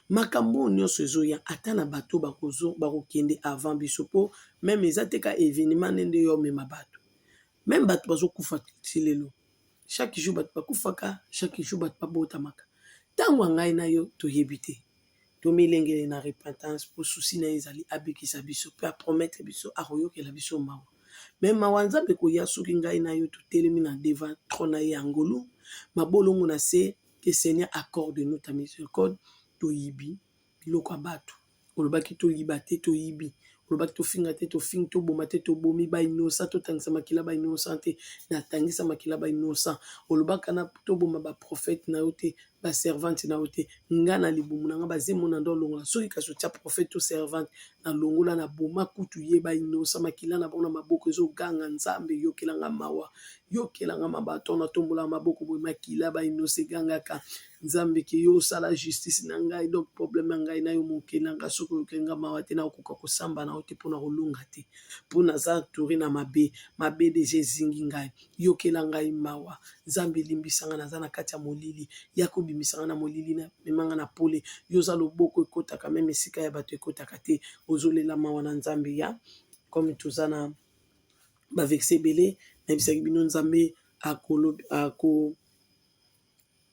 makambo nyonso ezoya ata na bato bakokende avant biso po meme eza te ka événement nende yo mema bato meme bato bazokufa ti lelo chaque jour bato bakufaka chaque jour bato babotamaka ntango ngai na yo toyebi te tomilengele na repentance po susi na ezali abikisa biso pe apromettre biso akoyokela biso mawa me mawa Nzambe koya soki ngai na yo totelemi na devant trône na ye ya ngolu mabolongo na se que Seigneur accorde nous ta miséricorde toyibi biloko ya bato olobaki toyiba te toyibi olobaki tofinga te tofingi toboma te tobomi ba innocent totangisa makila ba innocent te natangisa makila ba innocent olobaka na toboma ba prophète na yo te ba servante na yo te nga na libumu na nga bazemo na ndo longola soki kaso tia prophète to servante na longola na boma kutu ye ba innocent makila na bona maboko ezoganga Nzambe yokelanga mawa yokelanga mabato na tombola maboko boye makila ba innocent gangaka nzambe ke yo osala justice na ngai, donc problème ya ngai na yo moke na ngai soki okenga mawa te nakokoka kosamba na yo te mpona kolunga te, mpo naza touré na mabe deja ezingi ngai, yokela ngai mawa, nzambe elimbisa ngai naza na kati ya molili, ya kobimisa ngai na molili na memanga na pole, yo oza loboko ekotaka meme esika ya bato ekotaka te, ozolela mawa na nzambe ya comme toza na baverse ebele nayebisaki bino nzambe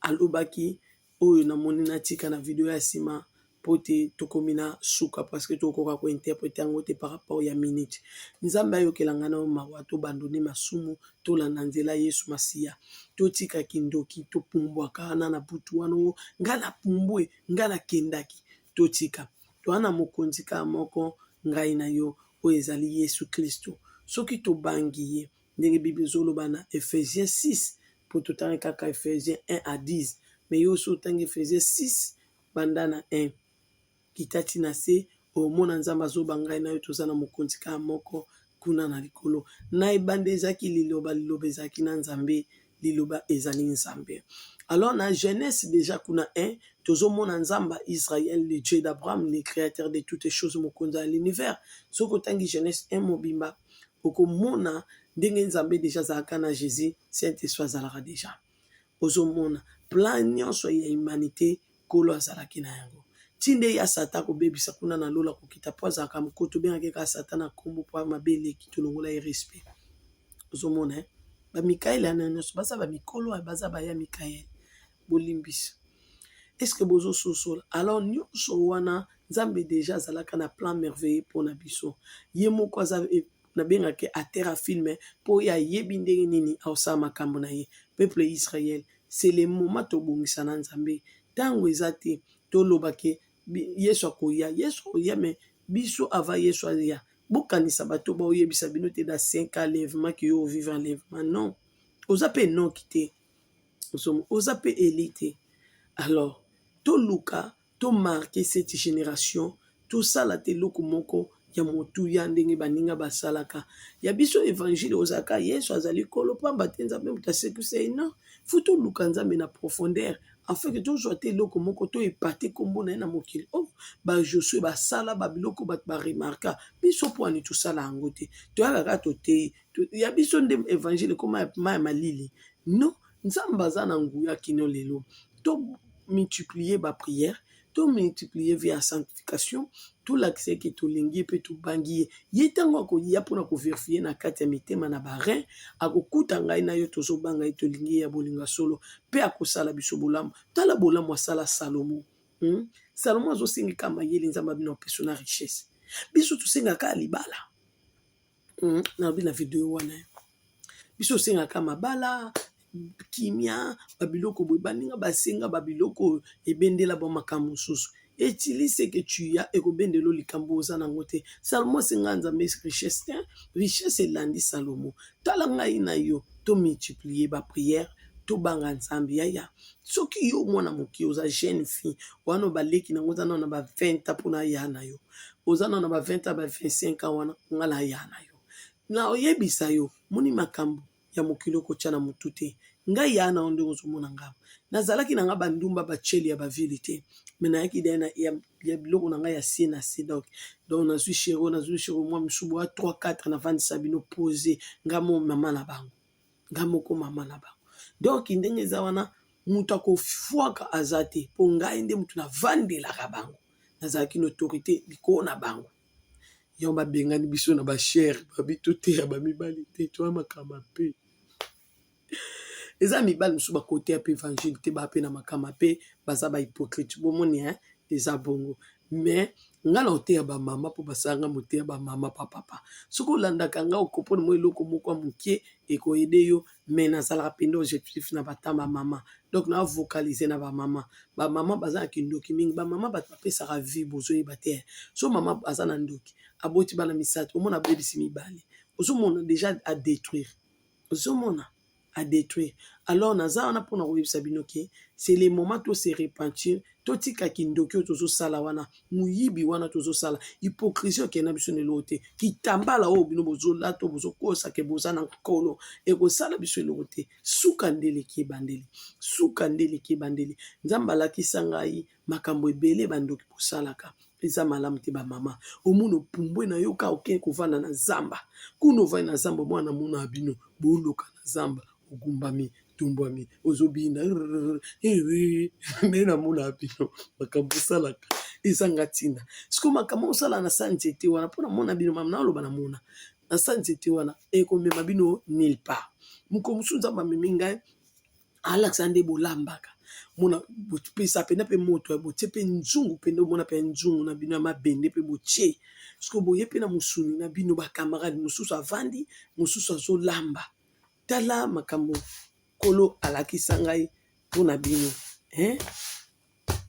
alobaki oyo namoni natika na video ya nsima mpo te tokomi na suka parceke tokoka kointerprete yango te par rapport ya minute. Nzambe ayokelanga na yo mawa tobandone masumu tolanda nzela Yesu Masiya, totika kindoki topumbwaka wana na butu wana nga na pumbwe nga nakendaki, totika toana mokonzi kaka moko ngai na yo oyo ezali Yesu Kristo. Soki tobangi ye ndenge Bible ezoloba na Ephésiens 6 mpo totangi kaka Ephésiens 1 à 10, mais yo so otangi Ephésiens 6 banda na 1 kitati na se omona nzambe azoba ngai na yo toza na mokonzi kaka moko kuna na likolo. Na ebanda ezalaki liloba ezalaki na nzambe, liloba ezali nzambe. Alors na Genèse déjà kuna 1 tozomona nzamba Israël, le Dieu d'Abraham, le créateur de toutes choses, mokonzi ya l'univers. Soki otangi Genèse 1 mobimba okomona ndenge nzambe déjà azalaka na Jésus, Saint-Esprit azalaka déjà. Ozomona plan nyonso ya humanité kolo azalaki na yango. Tinde ya Satan kobebisa kuna na lola kokita po azalaka moko tobengaki kaka Satan na kombo po mabe eleki tolongola ye respect. Ozomona bamikaeli ana nyonso baza bamikolo baza baya Mikaeli bolimbisa. Est-ce que bozo sosola? Alors nyonso wana nzambe déjà azalaka na plan merveilleux mpona biso. Ye moko aza nabengaki atera filme po ya yebi ndenge nini aosala makambo na ye. Peuple Israël, c'est le moment tobongisa na nzambe. Tango eza te tolobaki Yesu akoya, Yesu akoya me biso ava Yesu aya. Bokanisa bato ba oyebisa bino te da 5 ans lèvement ki yo vivre en lèvement. Non. Oza pe non kité. Oza pe élité. Alors, to luka, to marquer cette génération, tout ça la te loko moko ya motu ya ndenge baninga basalaka. Ya biso évangile ozaka Yesu azali kolo pamba te nzambe mutasekuse non. Futo luka nzambe na profondeur. Afin que tout soit loko moko to epate kombo na na mokili. Oh, ba Josué ba sala ba biloko ba remarka. Biso po ani tout ça la ngote. To aga to te. Ya biso ndem évangile koma ma malili. Non, nzambe azana nguya kino lelo. To multiplier ba prière, to multiplier via sanctification, tout l'accès que to lingi pe to bangi ye tango ko ya pona ko vérifier na kati ya mitema na barin akokuta ngai na yo tozo banga to lingi ya bolinga solo pe akosala biso bolamu tala bolamu asala Salomo. Salomo azosenga kama yeli nzamba bino peso na richesse biso tosenga ka libala. Na bina video wana biso senga kama bala kimia babiloko boy baninga basenga babiloko ebendela ba makambo mosusu. Utilise ce que tu as et kobendelo likambo oza nango te. Salomo senga nzambe richesse te, richesse elandi Salomo. Tala ngai na yo to multiplier ba prière to banga nzambe ya. Soki yo mwana moki oza jeune fille wana baleki nango oza na ba 20 ans pona ya na yo. Oza na ba 20 ans ba 25 ans wana ngala ya na yo. Na oyebisa yo moni makambo ya mokilo ko tshana mutute ngai ya na onde ozomona ngaba nazalaki na nga bandumba bacheli ya bavili te mena yaki dena ya biloko na ngai ya sie na se donc nazwi shero mwa msubu wa 3-4 na vandi sabino posé ngamo mama na bango ngamo ko mama na bango donc ndenge eza wana mutu akofwaka azate po ngai nde mutu na vandelaka bango nazalaki na autorité likolo na bango. Yo babengani biso na ba cher babito te ya bamibali te to makama pe eza mibali musu bakote ya pe évangile te ba pe na makama pe baza ba hypocrite bomoni eza bongo mais ngala ote ya ba mama po basanga mote ya ba mama papa soko landaka nga okopona mo eloko moko mukie ekoyede yo mais nazala pendo objectif na batama mama donc na vocaliser na ba mama baza kindoki mingi ba mama batapesaka vie bozo yebate so mama baza na ndoki aboti bana misatu omona bebisi mibali ozomona déjà à détruire ozomona à détruire. Alors naza wana pona koyebisa bino ke c'est le moment to se repentir to tika kindoki tozo sala wana muyibi wana tozo sala hypocrisie ke na biso ne lote kitambala o bino bozo lato bozo kosa ke bozana nkolo e ko sala biso lote suka ndele ki bandeli nzamba la kisangai makambo ebele bandoki posalaka eza malamu te ba mama omuno pumbwe na yoka oke kovanda na zamba kuno vai na zamba mwana mona abino boloka na zamba ogumbami tumbwami ozobina nena mona abino makambo salaka ezanga ntina siko makambo osala na sa nzete wana mpona mona bino mama naoloba na mona na sa nzete wana ekomema bino nil part moko mosusu nzambe amemi ngai alakisa nde bolambaka mona bopesa pena mpe moto ya botie mpe nzungu mpe nde omona mpe nzungu na bino ya mabende mpe botie siko boye mpe na mosuni na bino bakamarade mosusu avandi mosusu azolamba tala makambo kolo alakisa ngai mpona bino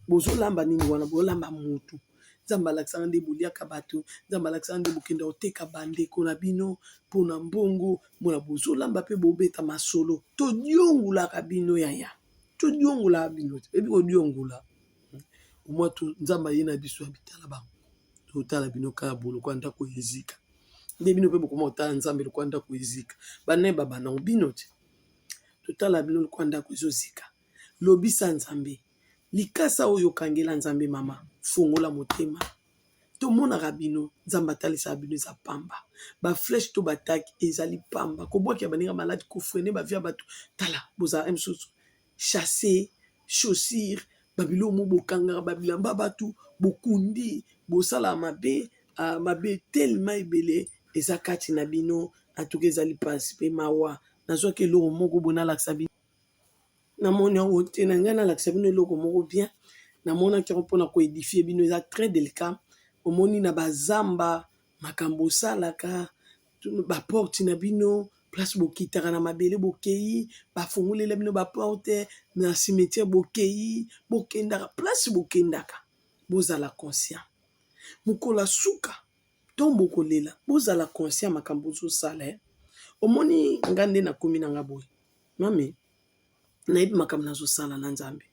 bozolamba nini wana bolamba motu nzambe alakisanga nde boliaka bato nzambe alakisanga nde bokenda oteka bandeko na bino mpona mbongo mona bozolamba mpe bobeta masolo todiongolaka bino yaya todiongolaka bino te ebi kodiongola omwa nzambe aye na biso ya bitala bango totala bino kaka bolokwa ndako ezika nde bino mpe bokoma otala nzambe lokwa ndako ezika banayeba banango bino te totala bino lokwa ndako ezozika lobisa nzambe likasa oyo okangela nzambe mama fongola motema tomonaka bino nzambe atalisaka bino eza pamba bafleshe to bataki ezali pamba kobwaki ya baninga maladi kofrene bavia bato tala bozala mosusu chasse chaussure babilomo bokangaka babilamba bato bokundi bosala mabe telema ebele eza kati na bino atuka ezali pasi mpe mawa nazwaki eloko moko bona alakisa bino namoni yango te na ngai nalakisa bino eloko moko bien namonaki yango mpona koedifie bino eza très délicat omoni na bazamba makambo osalaka baporte na bino place bokitaka na mabele bokei bafongolela bino baporte na cimetière bokei bokendaka place bokendaka bozala conscient mokola suka to bokolela bozala conscient makambo ozosala omoni nga nde nakomi na nga boye mame nayebi makambo nazosala na nzambe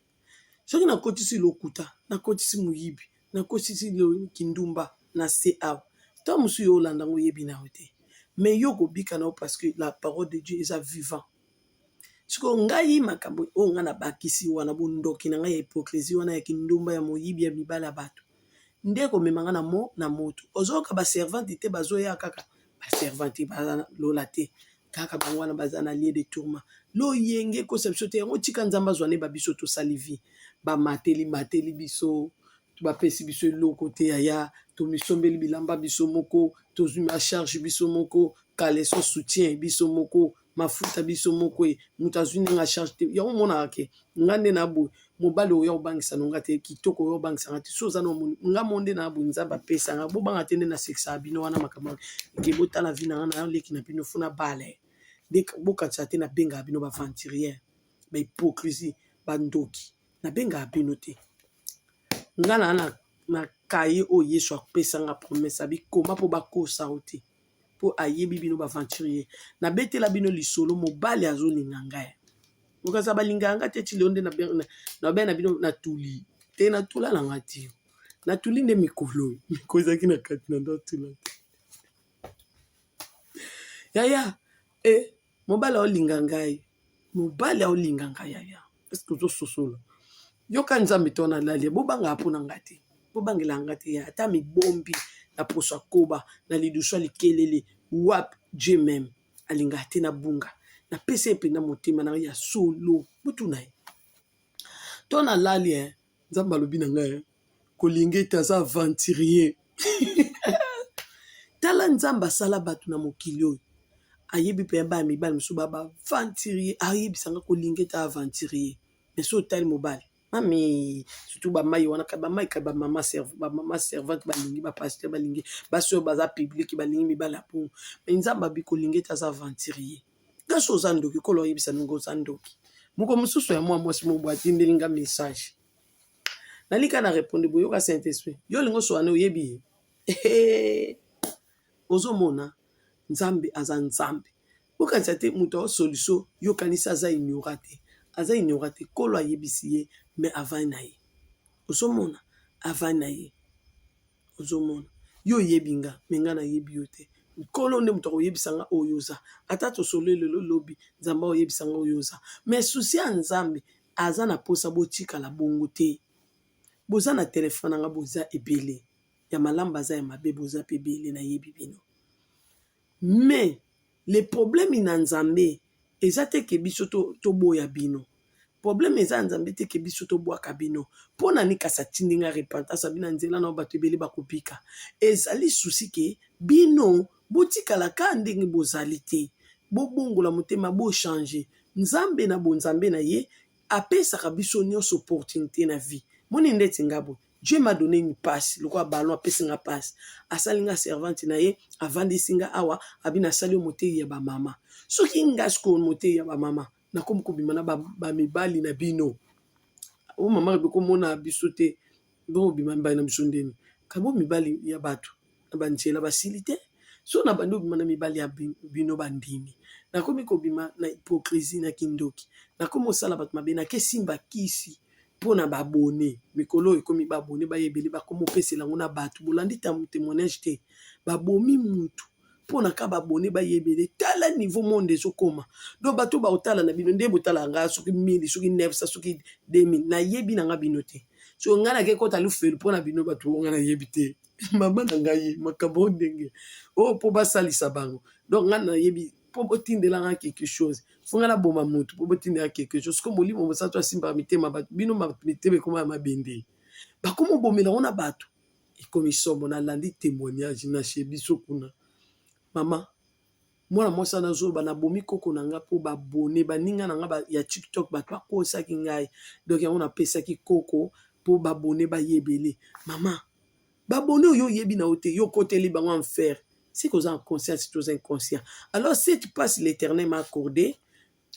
soki nakotisi lokuta nakotisi moyibi nakotisi kindumba na se awa to mosusu yo olanda ngo oyebi na yo te mais yo kobika na yo parce que la parole de Dieu eza vivant siko ngai makambo oyo ngai nabakisi wana bondoki na ngai ya hypocrisie wana ya kindumba ya moyibi ya mibala ya bato nde komemanga na moto ozoyoka baservante te bazoya kaka baservante baza lola te kaka bango wana baza na lie de tourment loyenge kosa biso te yango tika nzambe azwane babiso tosali vie bamateli biso bapesi biso eloko te yaya tomisombeli bilamba biso moko tozwi charge biso moko kaleso soutien biso moko mafuta biso moko moto azwi ndenge charge te yango monaka ke nga nde na boye mobali oyo obangisa nonga te kitoko oyo obangisanga te so oza na omoni nga mo nde na boye nzambe apesanga bobanga te nde nasekisaka bino wana makambo ke botala vi na nga na leki na bino funa bale bokanisa te nabengaka bino baventuriere bahypocrisie bandoki nabengaka bino te nga na kaye oyo yesu apesanga promese abikoma mpo bakosa o te mpo ayebi bino baventurier nabetela bino lisolo mobali azolinga ngai okaza balingaka nga te ti leo nde nabe na bino natuli te natula na nga te natuli nde mikolo ezalaki na kati na ndatula te yaya mobali aolinga ngai yaya eske ozososola yoka nzambe to nalali bobangaka mpo na nga te bobangela nga te ya ata mibombi na poso akoba na lidusu alikelele wap Dieu même alingaka te na bunga napesa ye mpenza motema na ya solo butu na ye to nalali nzambe alobi na ngai kolinga ete aza aventurier tala nzambe asala bato na mokili oyo ayebi mpe baya mibali mosusu baventurier ayebisanga kolinga ete aventurier mais so otali mobali mami surtout bamai wana bamai ka bamama servante balingi bapaster balingi basi oyo baza publike balingi mibali ya pongo mais nzambe abi kolinga ete aza aventurier kasi oza ndoki kolo oyebisa nongo oza ndoki moko mosusu ya mwa mwasi moko atindelinga message nalika na réponde boyoka saint esprit yo olingo so wana oyebi ye ozomona nzambe aza nzambe okanisa te moto aosoliso yokanisi aza ignora te aza ignora te kolo ayebisi ye mais avant na ye ozomona avant na ye ozomona yo oyebi nga me nga nayebi yo te nkolo nde moto akoyebisa nga oyo oza ata tosolo lelo lobi nzambe akoyebisa nga oyo oza mais susi ya nzambe aza na posa botikala bongo te boza na telefone nga boza ebele ya malamu baza ya mabe boza mpe ebele nayebi bino mais le problème na nzambe eza te ke biso toboya bino problème eza nzambe te ke biso tobwaka bino mpo nani kasi atindi nga repentance abina nzela na bato ebele bakopika ezali susi ke bino botikala ka ndenge bozali te bobongola motema bochange nzambe na bonzambe na ye apesaka biso nyonso opportunité na vie moni ndeti nga boye Dieu m'a donné une passe lokola ballon apesi nga passe asali nga servante na ye avandisi nga awa abina asali yo motei ya bamama soki nga sikoyo motei ya bamama nakomi kobima na bamibali na bino o mama rebe komona biso te bobima mibali na biso ndeni kabo mibali ya bato na banzela basili te so na bandi obima na mibali ya bino bandimi nakomi kobima na hypocrisie na kindoki nakomi osala bato mabe nakesimba kisi mpo na babone mikolo oyo ekomi babone bayebele bakomi opesela yango na bato bolandi témoignage te babomi mutu mpo na ka babone bayebele tala niveau monde ezokoma do bato baotala na bino nde botala nga soki 1000 soki 900 soki 2000 nayebi na nga bino te so nga nake kota lufelu mpo na bino bato nga nayebi te mama na ngai makambo ndenge o mpo basalisa bango donc nga nayebi mpo botindela nga quelque chose fo nga naboma mutu mpo botindela quelque chose ko molimo mosantu asimbaka mitema bato bino mitema ekoma ya mabende bakomi obomela ngo na bato ekomi somo nalandi témoignage nashe biso kuna mama mwana mwasi nazoba nabomi koko na nga mpo babone baninga na nga ya tiktok bato bakosaki ngai donc yango napesaki koko mpo babone bayebele mama babone oyo oyebi na yo te yo koteli bango en fer si koza en conscience toza inconscient alors cette passe l'éternel m'a accordé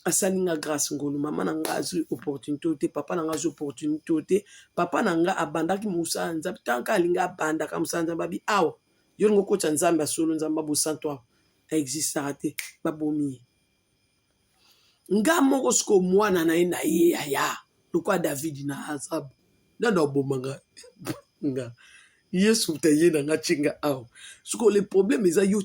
asali nga grâce ngolu mama na nga azwi opportunité te papa na nga azwi opportunité te papa na nga abandaki mosala nzambe tanka alingi abandaka mosala nzambe abi awa yo lingo kotya nzambe asolo nzambe abosanto awa aexistaka te babomi ye nga moko siko mwana na ye na ye yaya lokwa david na azab nano abomanga nga yesu te ye na nga tyenga awa siko le problème eza yo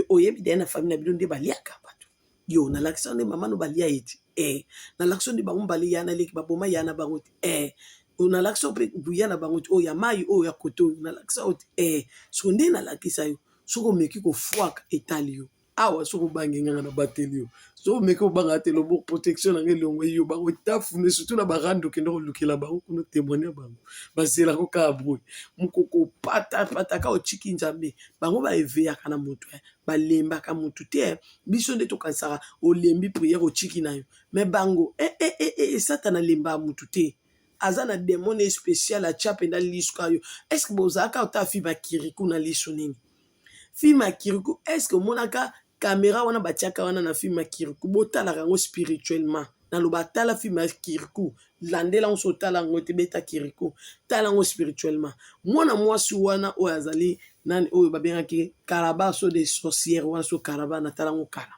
oyebi daye na famille na bino nde baliaka bato yo nalakisa nde mama no balia ye te nalakisa nde bango balia na leki baboma ya na bango te nalakisa mpe buya na bango te oyo ya mai oyo ya kote oyo nalakisa yo te siko nde nalakisa yo soko omeki kofwaka etali yo awa soko obangi nganga na bateli yo soko omeki obanga te lobo protection nange elongo yo bango etafune surtout na barando okende kolukela bango kuna témoigner bango bazelako kaka boye mokoko pataka otiki nzambe bango baeveyaka na moto balembaka motu te biso nde tokanisaka olembi priere otiki na yo me bango satana alembaka motu te aza na demone spécial atya mpenza liso yo estce bozalaka ota fi bakiriku na liso nini film akiriku est-ce omonaka caméra wana batiaka wana na film akiriku botalaka yango spirituellement naloba tala film akiriku landela ngo so tala ngo te beta kiriku tala ngo spirituellement mwana mwasi wana oyo azali nani oyo babengaki carabasso des sorcières wana so caravane tala ngo kala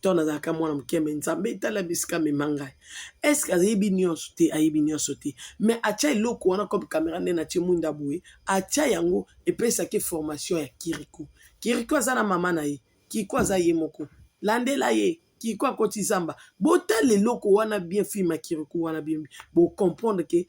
to nazalaka mwana mokeme nzambe etala bisika mema ngai estce ayebi nyonso te ayebi nyonso te mais atya eloko wana comme caméra nde natie mwinda boye atya yango epesaki formation ya kiriku kiriku aza na mama na ye kiriku aza ye moko landela ye kiriku akoti zamba botala eloko wana bien film ya kiriku wana bien bocomprendre ke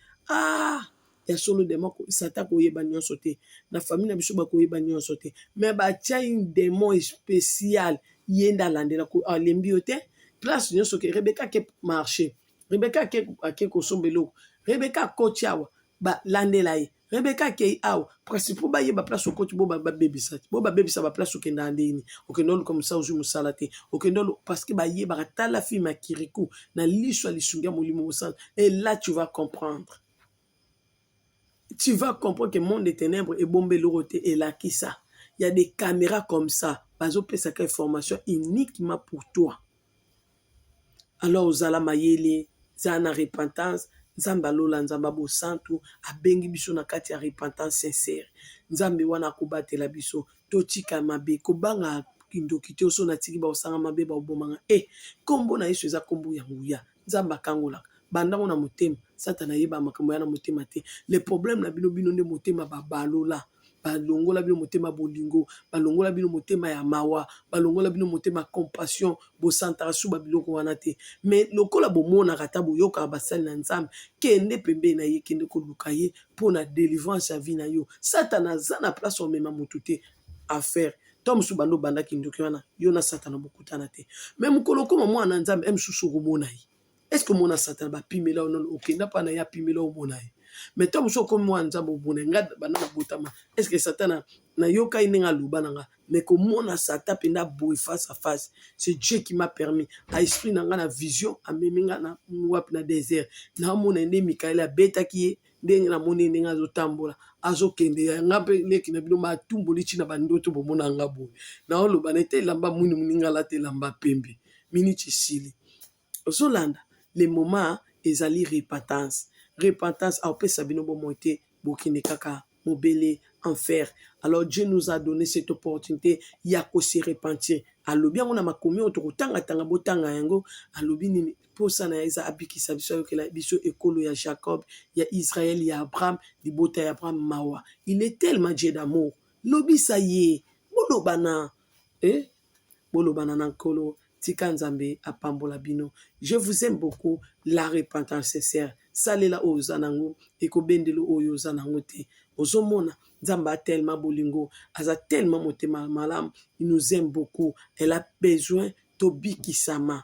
ya solo demo sata koyeba nyonso te na famille na biso bakoyeba nyonso te mais batya une démon spécial yenda alandela alembi yo te place nyonso ke Rebeka ake marché Rebeka ake kosomba eloko Rebeka akoti awa balandela ye Rebeka akei awa kasi mpo bayeba place okoti bo babebisa te bo babebisa baplace okenda ndeni okenda oluka mosala ozwi mosala te okenda parce que bayebaka tala film ya kiriku na liso ya lisungi ya molimo mosala et là tu vas comprendre que monde des ténèbres est bombé l'oroté et là qui ça. Il y a des caméras comme ça. Bazo pesa ka information uniquement pour toi. Alors ozala mayele, zana repentance, nzamba lola nzamba bo santu, abengi biso na kati ya repentance sincère. Nzambe wana kobatela biso, totika mabe kobanga kindoki te oso na tiki ba osanga mabe ba obomanga. Kombo na Yesu eza kombo ya nguya. nzambe akangola bandango na motema satana yeba makambo ya na motema te le problème na bino bino nde motema babalola balongola bino motema bolingo balongola bino motema ya mawa balongola bino motema compassion bosantaka su babiloko wana te mais lokola bomonaka ata boyokaka basali na nzambe kende pembeni na ye kende koluka ye mpo na délivrance ya vie na yo satana aza na place omema motu te affaire to mosusu bando obandaki ndoki wana yo na satana bokutana te mais mokolo okoma mwana nzambe mosusu okomona ye est ce que omona satana bapimela yo nono okenda mpa na ye apimela omona ye mais to mosusu okomi mwana nzambe omona nga banda na botama est ce que satana nayoka ye ndenge aloba na nga mais komona satan mpenza boye face à face c'est Dieu qui m'a permis a esprit na nga na vision amemi nga na wapi na désert naomona nde mikaeli abetaki ye ndenge namoni ndenge azotambola azokende yanga mpe leki na bino matumboli ntina bandoto bomona nga boye naoloba na ete elamba mwini moninga alata elamba pembe miniti esili ozolanda le moment ezali repentance aopesa bino bomoi te bokende kaka mobele enfer. Alors Dieu nous a donné cette opportunité ya se repentir alobi yango na makomi oyo tokotanga botanga yango alobi nini posa na eza abikisa biso ayokela biso ekolo ya Jacob ya Israël ya Abraham libota ya Abraham mawa il est tellement Dieu d'amour lobisa ye bolobana bolobana na nkolo tika nzambe apambola bino. Je vous aime beaucoup. La repentance sincère salela oyo oza nango ekobendelo oyo oza nango te ozomona nzambe a tellement bolingo aza tellement motema malamu il nous aime beaucoup elle a besoin tobikisama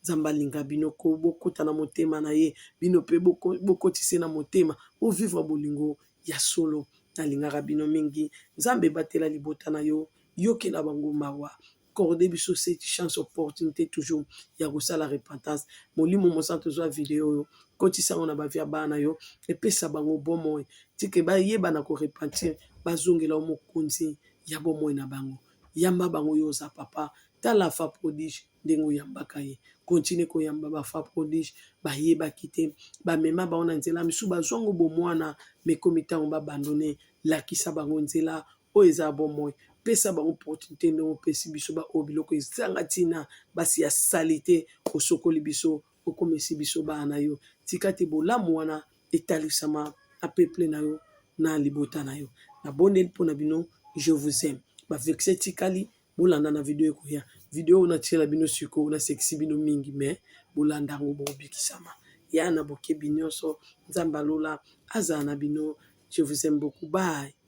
nzambe alinga bino ko bokota na motema na ye bino pe bokotise na motema ovivre bolingo ya solo nalingaka bino mingi nzambe batela libota na yo yoke na bango mawa accordez biso cette chance opportunité toujours ya kosala repentance molimo mosantu ozwa video yo kotisango na bavia bana yo epesa bango bomoi tike bayeba na korepentir bazongela mokonzi ya bomoi na bango yamba bango yo oza papa tala fa prodige ndenge oyambaka ye continue koyamba bafa prodige bayebaki te bamema bango na nzela misu bazwango bomwana mekomi ntango babandone lakisa bango nzela oyo eza bomoi pesa bango opportunité ndenge opesi biso baoyo biloko ezanga ntina basi ya sali te osokoli biso okomisi biso bana na yo tika te bolamu wana etalisama na peuple na yo na libota na yo na bondeli mpo na bino je vous aime bavexe tikali bolanda na video ekoya video oyo natiela bino sikoyo nasekisi bino mingi mais bolanda yango bobikisama ya na bokebi nyonso nzambe alola azala na bino je vous aime beaucoup bye.